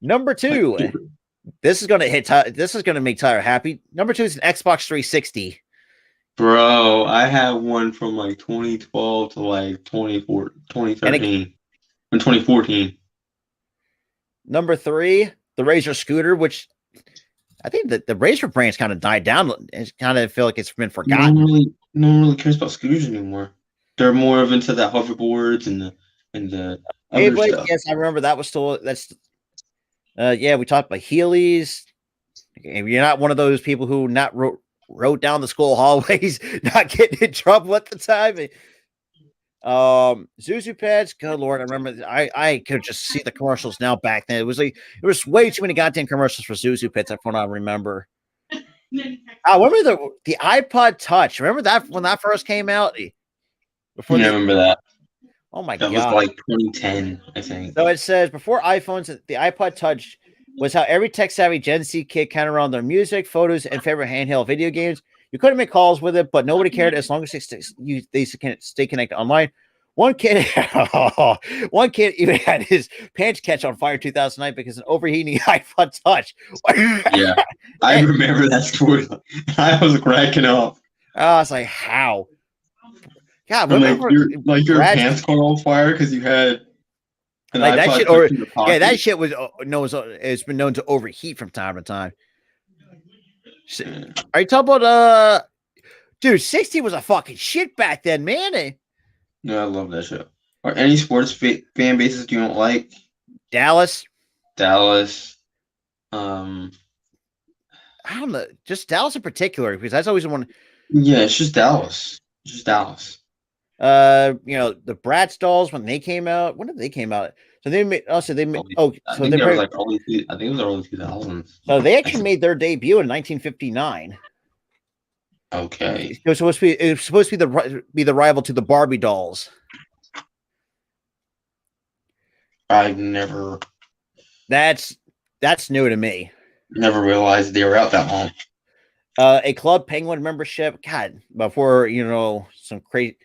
Number two, this is going to hit. This is going to make Tyler happy. Number two is an Xbox 360. Bro, I had one from like 2012 to like 2013 and 2014. Number three, the Razor scooter, which I think that the Razor brand's kind of died down. It's kind of feel like it's been forgotten. No one really cares about scooters anymore. They're more of into the hoverboards and the other stuff. Yes, I remember that was still yeah, we talked about Heelys. If you're not one of those people who not wrote down the school hallways, not getting in trouble at the time. Zuzu pads, good Lord, I remember I could just see the commercials now back then. It was way too many goddamn commercials for Zuzu pads. That's what I remember. I remember the iPod Touch. Remember that when that first came out? I remember that. Oh my God. That was like 2010, I think. So it says before iPhones, the iPod Touch was how every tech-savvy Gen Z kid counted around their music, photos, and favorite handheld video games. You couldn't make calls with it, but nobody cared as long as they can stay connected online. One kid even had his pants catch on fire in 2009 because of an overheating iPod Touch. Yeah, I remember that story. I was cracking up. I was like, how? God, your pants caught on fire because you had an like iPod that shit. Touch in your pocket. Yeah, that shit was it's been known to overheat from time to time. Are you talking about dude? 60 was a fucking shit back then, man. No, I love that show. Or any sports fan bases you don't like? Dallas. I don't know, just Dallas in particular, because that's always the one. Yeah, it's just Dallas. The Bratz dolls when they came out. When did they came out? So they made. I think it was like early 2000s. So they actually made their debut in 1959. Okay. It was supposed to be the rival to the Barbie dolls. I never. That's new to me. Never realized they were out that long. A Club Penguin membership. God, before some crazy.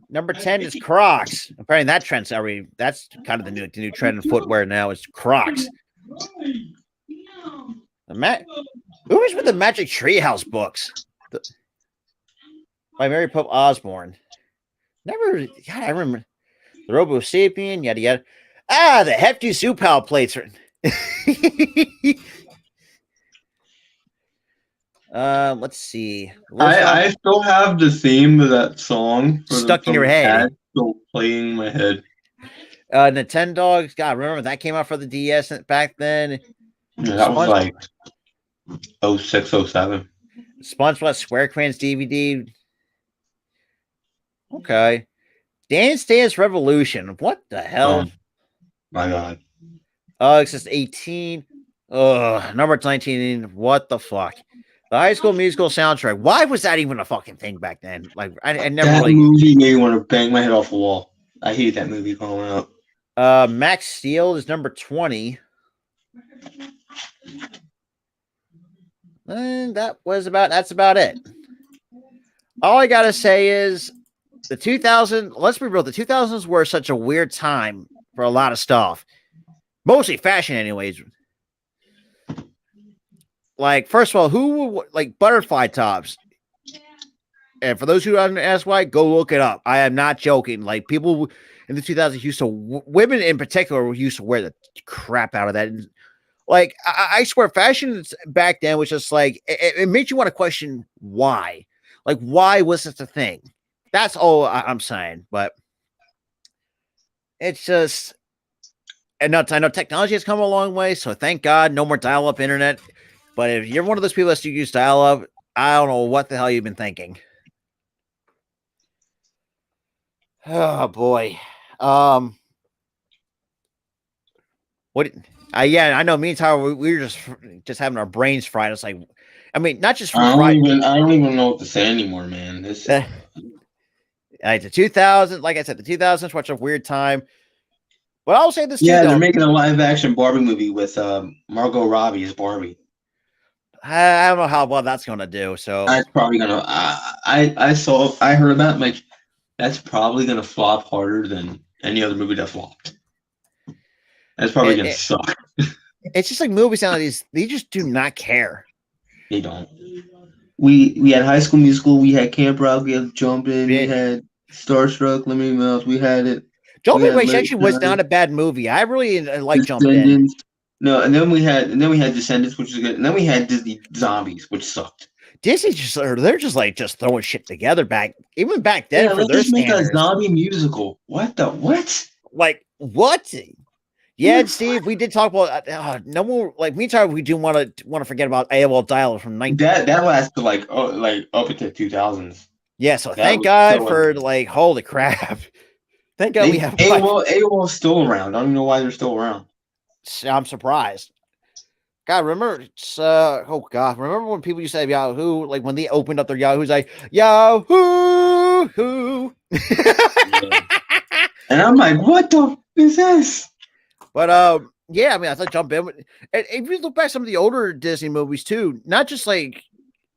Number 10 is Crocs. Apparently that trend's that's kind of the new trend in footwear now is Crocs. Who was with the Magic Treehouse books? By Mary Pope Osborne. God, I remember the Robo Sapien, yada yada. The Hefty Supal plates are Let's see. I still have the theme of that song stuck in your head. Still playing in my head. Nintendo. God, remember that came out for the DS back then. Yeah, that was like 06, 07. SpongeBob SquarePants DVD. Okay. Dance Dance Revolution. What the hell? My God. It's just 18. Number 19. What the fuck? The High School Musical soundtrack. Why was that even a fucking thing back then? Like, I never that movie made me want to bang my head off the wall. I hate that movie growing up. Max Steel is number 20. And that's about it. All I gotta say is the 2000. Let's be real. The 2000s were such a weird time for a lot of stuff, mostly fashion, anyways. Like, first of all, who like butterfly tops? And for those who don't ask why, go look it up. I am not joking. Like, people in the 2000s used to, women in particular, used to wear the crap out of that. And, like, I swear, fashion back then was just like, it made you want to question why. Like, why was this a thing? That's all I'm saying. But it's just, and I know technology has come a long way, so thank God, no more dial-up internet. But if you're one of those people that still use dial-up, I don't know what the hell you've been thinking. Oh boy. What? Yeah, I know. Me and Tyler, we were just having our brains fried. It's like, I mean, not just I don't even know what to say anymore, man. This. The 2000s, like I said, the 2000s was a weird time. But I'll say this. Yeah, they're making a live-action Barbie movie with Margot Robbie as Barbie. I don't know how well that's going to do. So that's probably gonna. I heard that. Like, that's probably gonna flop harder than any other movie that flopped. That's probably gonna suck. It's just like movies nowadays; they just do not care. They don't. We had High School Musical, we had Camp Rock, we had Jumpin', we had Starstruck, Lemony Mouth, we had it. Jumpin', which actually was not a bad movie. I really like Jumpin'. No, and then we had Descendants, which was good, and then we had Disney Zombies, which sucked. Disney they're just throwing shit together back then. Yeah, for their make a zombie musical. What? Like what? Yeah, Steve, we did talk about no more. Like meantime, we do want to forget about AOL Dial from 19. That lasted like up into 2000s. Yeah, so thank God for like holy crap. Thank God we have AOL still around. I don't even know why they're still around. I'm surprised. God, remember? Remember when people used to have Yahoo? Like when they opened up their Yahoo's, like Yahoo. And I'm like, what the is this? But yeah, I mean, I thought jump in. And if you look back some of the older Disney movies too, not just like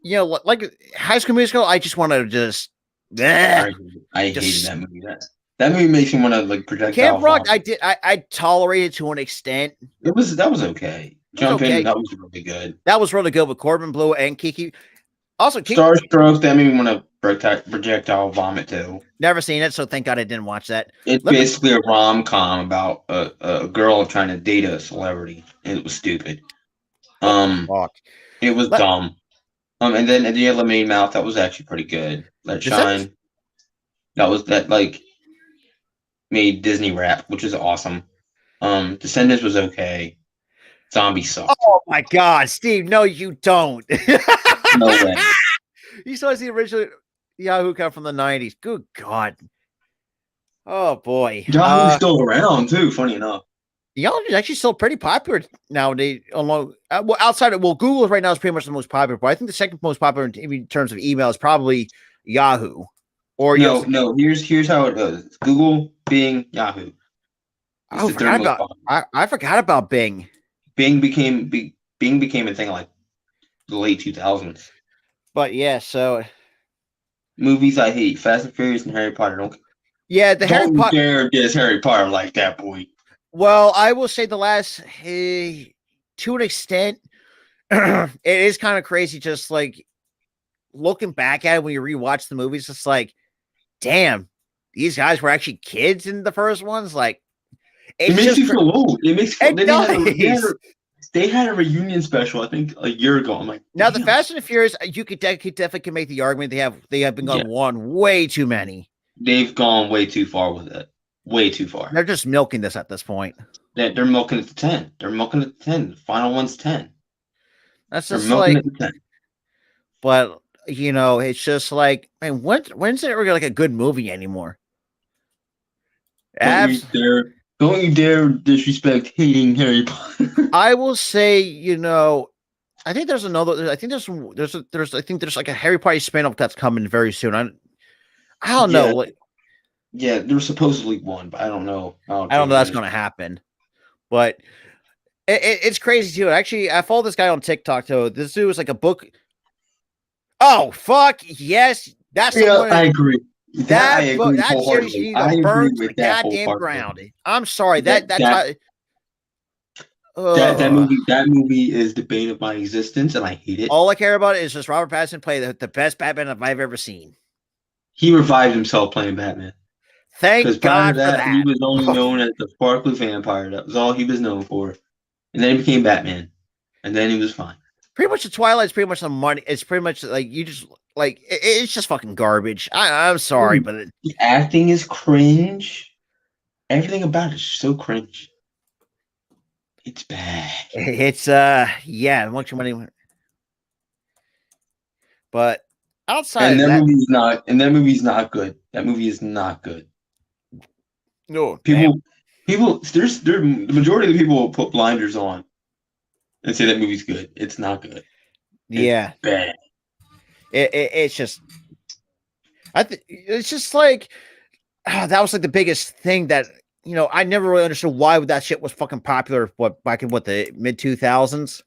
like High School Musical. I just want to just. I hated that movie. That movie makes me want to like project. Camp Rock, I tolerated to an extent. That was okay. Jumpin', that was really good. That was really good with Corbin Bleu and Kiki. Also, Starstruck, that made me want to projectile vomit too. Never seen it, so thank God I didn't watch that. It's basically a rom-com about a girl trying to date a celebrity, and it was stupid. It was dumb. And then at the end, Lemony Mouth, that was actually pretty good. Let Shine. That like made Disney rap, which is awesome. Descendants was okay. Zombie sucked. Oh my God, Steve! No, you don't. No way. You saw the original Yahoo come from the 90s. Good God. Oh boy. Yahoo's still around too. Funny enough. Yahoo is actually still pretty popular nowadays. Outside of Google right now is pretty much the most popular, but I think the second most popular in terms of email is probably Yahoo. Or no. Here's how it goes: Google, Bing, Yahoo. I forgot about Bing. Bing became a thing like the late 2000s. But yeah, so movies I hate: Fast and Furious and Harry Potter. Harry Potter. Dare diss Harry Potter like that, boy. Well, I will say the last, to an extent, it is kind of crazy. Just like looking back at it when you rewatch the movies, it's like, damn, these guys were actually kids in the first ones. Like, it makes you feel old. It makes They had a reunion special, I think, a year ago. I'm like, now the Fast and the Furious, you could definitely make the argument they have been going one way too many. They've gone way too far with it. Way too far. They're just milking this at this point. They're milking it to 10. They're milking it to 10. The final one's 10. That's just like, but it's just like, man, when's it ever like a good movie anymore? Don't you dare disrespect hating Harry Potter. I will say, I think there's another. I think there's like a Harry Potter spinoff that's coming very soon. I don't know. Like, yeah, there's supposedly one, but I don't know. I don't know that's going to happen. But it's crazy too. Actually, I follow this guy on TikTok too. This dude was like a book. Oh fuck yes, that's the one. I agree. That series needs to burn to the goddamn ground. I'm sorry that movie is the bane of my existence, and I hate it. All I care about is just Robert Pattinson play the best Batman I've ever seen. He revived himself playing Batman. Thank God for that. He was only known as the sparkly vampire. That was all he was known for. And then he became Batman. And then he was fine. Pretty much the Twilight's pretty much the money. It's pretty much like you just like it's just fucking garbage. I'm sorry, but the acting is cringe. Everything about it is so cringe. It's bad. It's much money. But outside and that movie's not good. That movie is not good. No, people the majority of the people will put blinders on and say that movie's good. It's not good. It's bad. It's just it's just like that was like the biggest thing that I never really understood why that shit was fucking popular back in the mid 2000s.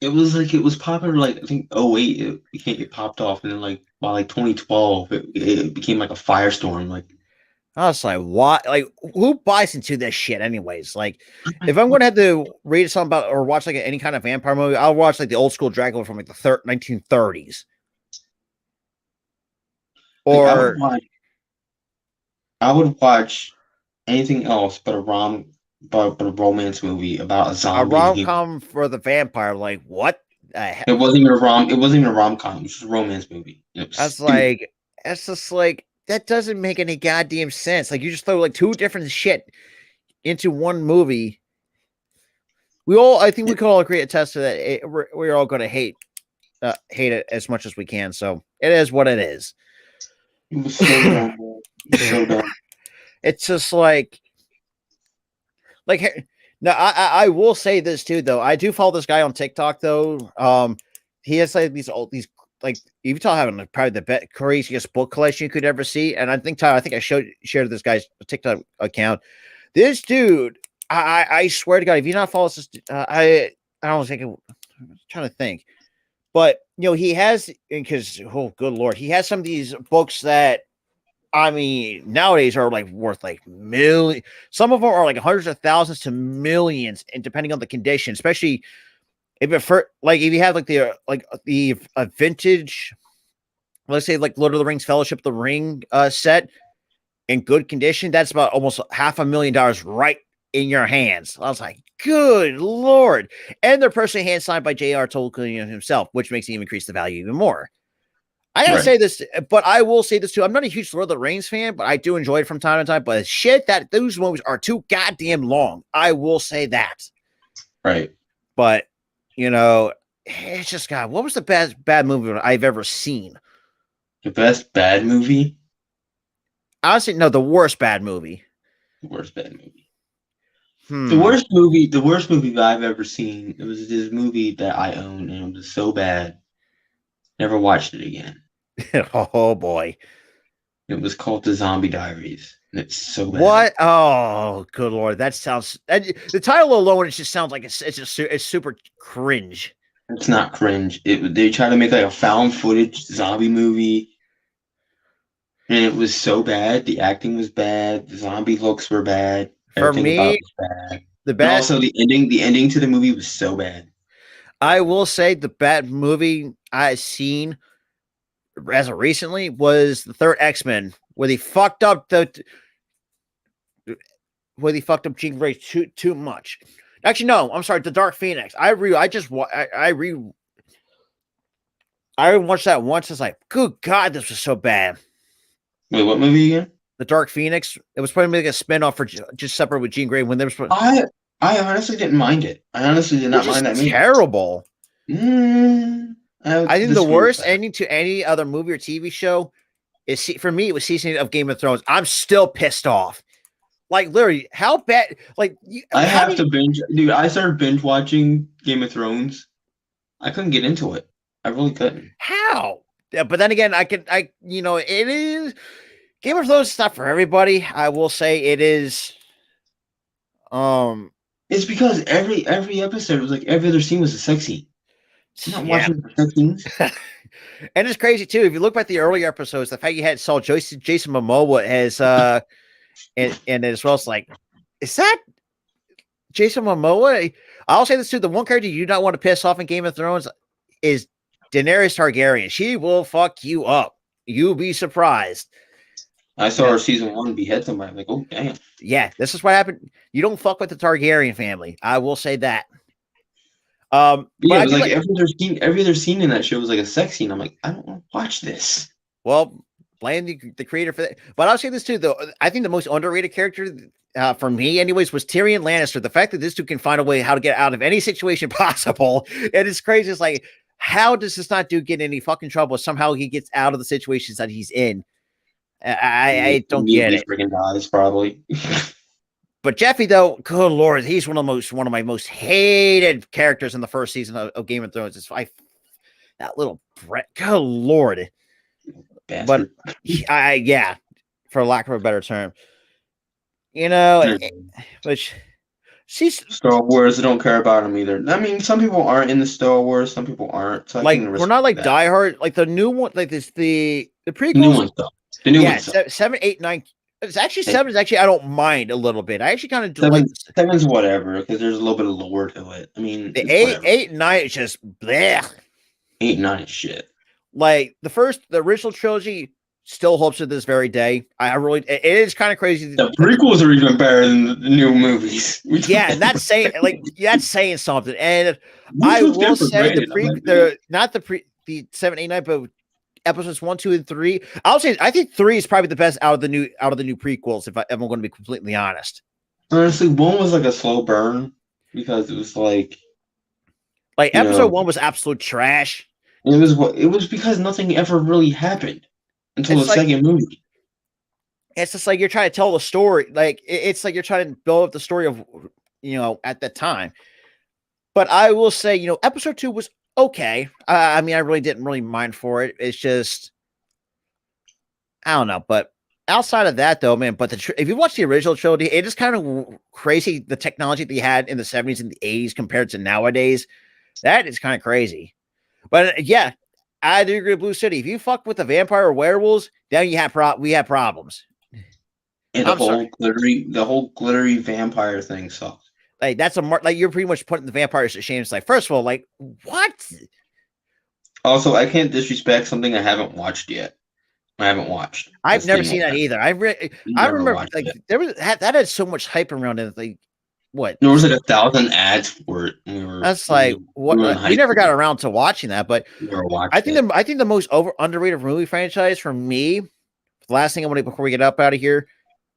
It was popular like I think 2008 it popped off, and then like by like 2012 it became like a firestorm. Like I was like, what? Like, who buys into this shit anyways? Like, if I'm going to have to read something about or watch like any kind of vampire movie, I'll watch like the old school Dracula from like the 1930s. Or I would watch anything else but a romance movie about a zombie. A rom-com for the vampire. Like, what? It wasn't even a rom-com. It was just a romance movie. That's just like, that doesn't make any goddamn sense. Like, you just throw like two different shit into one movie. I think we can all agree attest to that. We're all going to hate it as much as we can. So it is what it is. It was so dumb. So dumb. It's just like now I will say this too, though. I do follow this guy on TikTok though. He has like these like you talk having probably the craziest book collection you could ever see. And I think I shared this guy's TikTok account. This dude, I swear to God, if you not follow this, I don't think I'm trying to think, but he has, because good Lord, he has some of these books that I mean nowadays are like worth like millions. Some of them are like hundreds of thousands to millions, and depending on the condition, especially. If you have like the vintage, let's say like Lord of the Rings, Fellowship of the Ring set in good condition, that's about almost $500,000 right in your hands. I was like, good Lord. And they're personally hand signed by J.R. Tolkien himself, which makes it even increase the value even more. I gotta say this, but I will say this too. I'm not a huge Lord of the Rings fan, but I do enjoy it from time to time. But shit, that those movies are too goddamn long. I will say that. Right. But it's just God. What was the bad movie I've ever seen? The best bad movie? Honestly, no, the worst bad movie. The worst bad movie. The worst movie that I've ever seen. It was this movie that I own, and it was so bad. Never watched it again. Oh boy. It was called The Zombie Diaries. And it's so bad. What? Oh, good Lord. That sounds the title alone, it just sounds like it's super cringe. It's not cringe. They try to make like a found footage zombie movie. And it was so bad. The acting was bad. The zombie looks were bad. Everything about it was bad. And also the ending to the movie was so bad. I will say the bad movie I've seen as of recently was the third X-Men, where they fucked up Jean Grey too much. Actually, no. I'm sorry. The Dark Phoenix. I watched that once. It's like, good God, this was so bad. Wait, what movie again? The Dark Phoenix. It was probably like a spinoff for just separate with Jean Grey when there was. I honestly didn't mind it. I honestly did not mind that movie. Terrible. I think the worst ending to any other movie or TV show is, for me, it was season 8 of Game of Thrones. I'm still pissed off. Like, literally, how bad? Like, I have to binge, dude. I started binge watching Game of Thrones. I couldn't get into it. I really couldn't. How? Yeah, but then again, it is Game of Thrones is not for everybody. I will say it is. It's because every episode was like every other scene was a sex scene. I'm not watching the sex scenes. And it's crazy too. If you look at the earlier episodes, the fact you saw Jason Momoa as and as well as like, is that Jason Momoa? I'll say this too. The one character you do not want to piss off in Game of Thrones is Daenerys Targaryen. She will fuck you up. You'll be surprised. I saw her season 1 behead somebody. I'm like, oh damn. Yeah, this is what happened. You don't fuck with the Targaryen family. I will say that. Yeah, it was like every other scene in that show was like a sex scene. I'm like, I don't want to watch this. Well, blame the creator for that. But I'll say this too, though. I think the most underrated character for me, anyways, was Tyrion Lannister. The fact that this dude can find a way how to get out of any situation possible, and it's crazy. It's like, how does this not dude get in any fucking trouble? Somehow he gets out of the situations that he's in. I don't get it. Freaking dies probably. But Jeffy, though, good Lord, he's one of my most hated characters in the first season of Game of Thrones. It's that little Brett. Good Lord. Bastard. But yeah, for lack of a better term, which she's Star Wars. I don't care about him either. I mean, some people aren't in the Star Wars, some people aren't. So like we're not like diehard. Like the new one, like the prequels. New ones though. The new ones. 7, 8, 9. It's actually 7 is actually I don't mind a little bit. I actually kind of do like 7's whatever because there's a little bit of lore to it. I mean, the 8 and 9 is just bleh. 8 and 9 is shit. Like the original trilogy still holds to this very day. It is kind of crazy. The prequels are even better than the new movies. Yeah, and that's saying something. And I will say the 7, 8, 9, but episodes 1, 2, and 3. I think 3 is probably the best out of the new prequels. If I'm going to be completely honest. Honestly, 1 was like a slow burn because it was like episode 1 was absolute trash. It was because nothing ever really happened until the second movie. It's just like you're trying to tell the story. Like it's like you're trying to build up the story of at that time. But I will say, episode 2 was okay. I mean, I really didn't really mind for it. It's just, I don't know. But outside of that, though, man. But if you watch the original trilogy, it is kind of crazy the technology they had in the 70s and the 80s compared to nowadays. That is kind of crazy. But yeah, I do agree with Blue City. If you fuck with the vampire or werewolves, then we have problems. And the whole glittery vampire thing sucks. Like that's you're pretty much putting the vampires to shame. It's like, first of all, like what? Also, I can't disrespect something I haven't watched yet. I've never seen that either. I remember like there was that had so much hype around it. Like what? There was like 1,000 ads for it. That's like what we never got around to watching that. But I think the most underrated movie franchise for me. The last thing I want to before we get up out of here.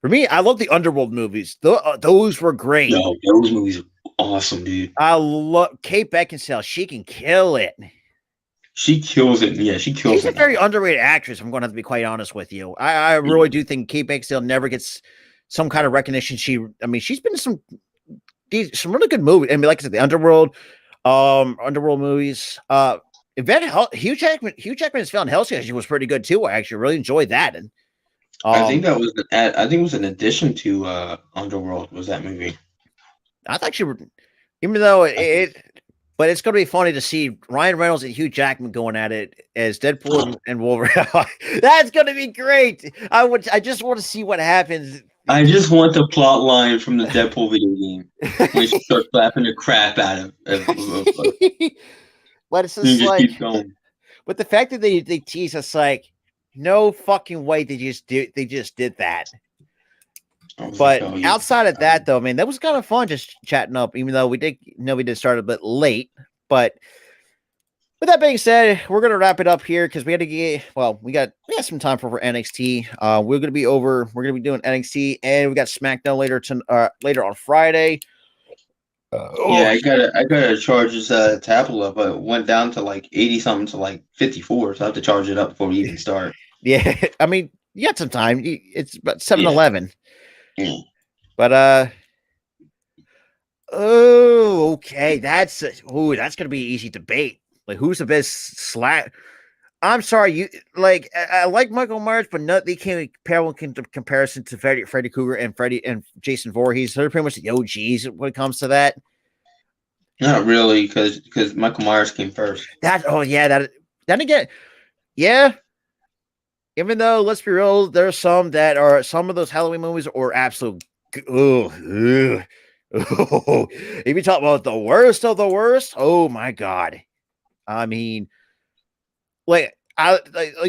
For me, I love the Underworld movies. Those were great. No, those movies are awesome, dude. I love Kate Beckinsale. She can kill it. She kills it. Yeah, she kills it. She's a very underrated actress. I'm going to have to be quite honest with you. I really do think Kate Beckinsale never gets some kind of recognition. She's been in some really good movies. I mean, like I said, the Underworld movies. Hugh Jackman's Found Hell's was pretty good too. I actually really enjoyed that. And I think that was it was an addition to Underworld. Was that movie? I thought even though but it's going to be funny to see Ryan Reynolds and Hugh Jackman going at it as Deadpool and Wolverine. That's going to be great. I just want to see what happens. I just want the plot line from the Deadpool video game when she starts slapping the crap out of but it's just like, keep going. But the fact that they tease us like, no fucking way they just did that. But outside of that, though, man, that was kind of fun just chatting up, even though we did start a bit late. But with that being said, we're gonna wrap it up here because we got some time for NXT. We're gonna be doing NXT, and we got SmackDown later on Friday. I gotta charge this tablet up. It went down to like 80 something to like 54, so I have to charge it up before we even start. Yeah, I mean, you got some time. It's about 7-11. Yeah. But okay, that's gonna be an easy debate. Like, who's the best slack? I'm sorry, I like Michael Myers, but they can't compare one comparison to Freddy Krueger and Jason Voorhees. They're pretty much the OGs when it comes to that. Not really, because Michael Myers came first. Then again, yeah. Even though, let's be real, there's some of those Halloween movies are absolute. If you talk about the worst of the worst, oh my god. I mean, like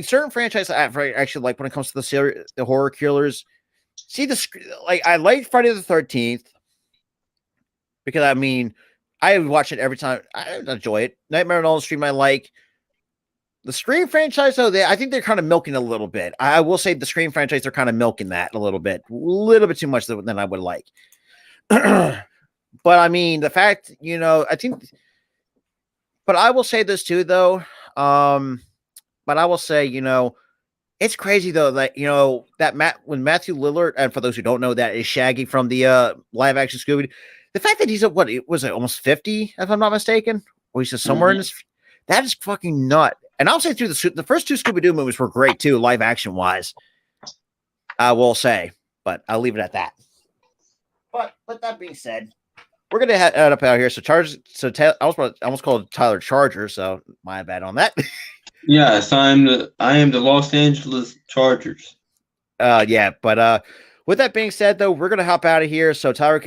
certain franchises I actually like when it comes to the horror killers. See I like Friday the 13th because I mean I watch it every time. I enjoy it. Nightmare on Elm Street I like. The Scream franchise, though, I think they're kind of milking a little bit. I will say the Scream franchise, they're kind of milking that a little bit too much than I would like. But I mean, the fact, I think. But I will say this too, though. But I will say, it's crazy though that when Matthew Lillard, and for those who don't know, that is Shaggy from the live action Scooby. The fact that he's almost 50, if I'm not mistaken, or he's just somewhere in this. That is fucking nut. And I'll say through the first two Scooby-Doo movies were great too, live action wise. I will say, but I'll leave it at that. But with that being said, we're gonna head up out here. I almost called Tyler Charger, so my bad on that. Yes, I am the Los Angeles Chargers. But with that being said, though, we're gonna hop out of here. So Tyler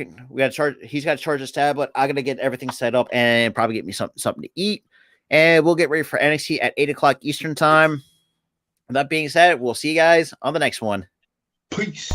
he's got to charge his tablet. I'm gonna get everything set up and probably get me something to eat. And we'll get ready for NXT at 8 o'clock Eastern time. With that being said, we'll see you guys on the next one. Peace.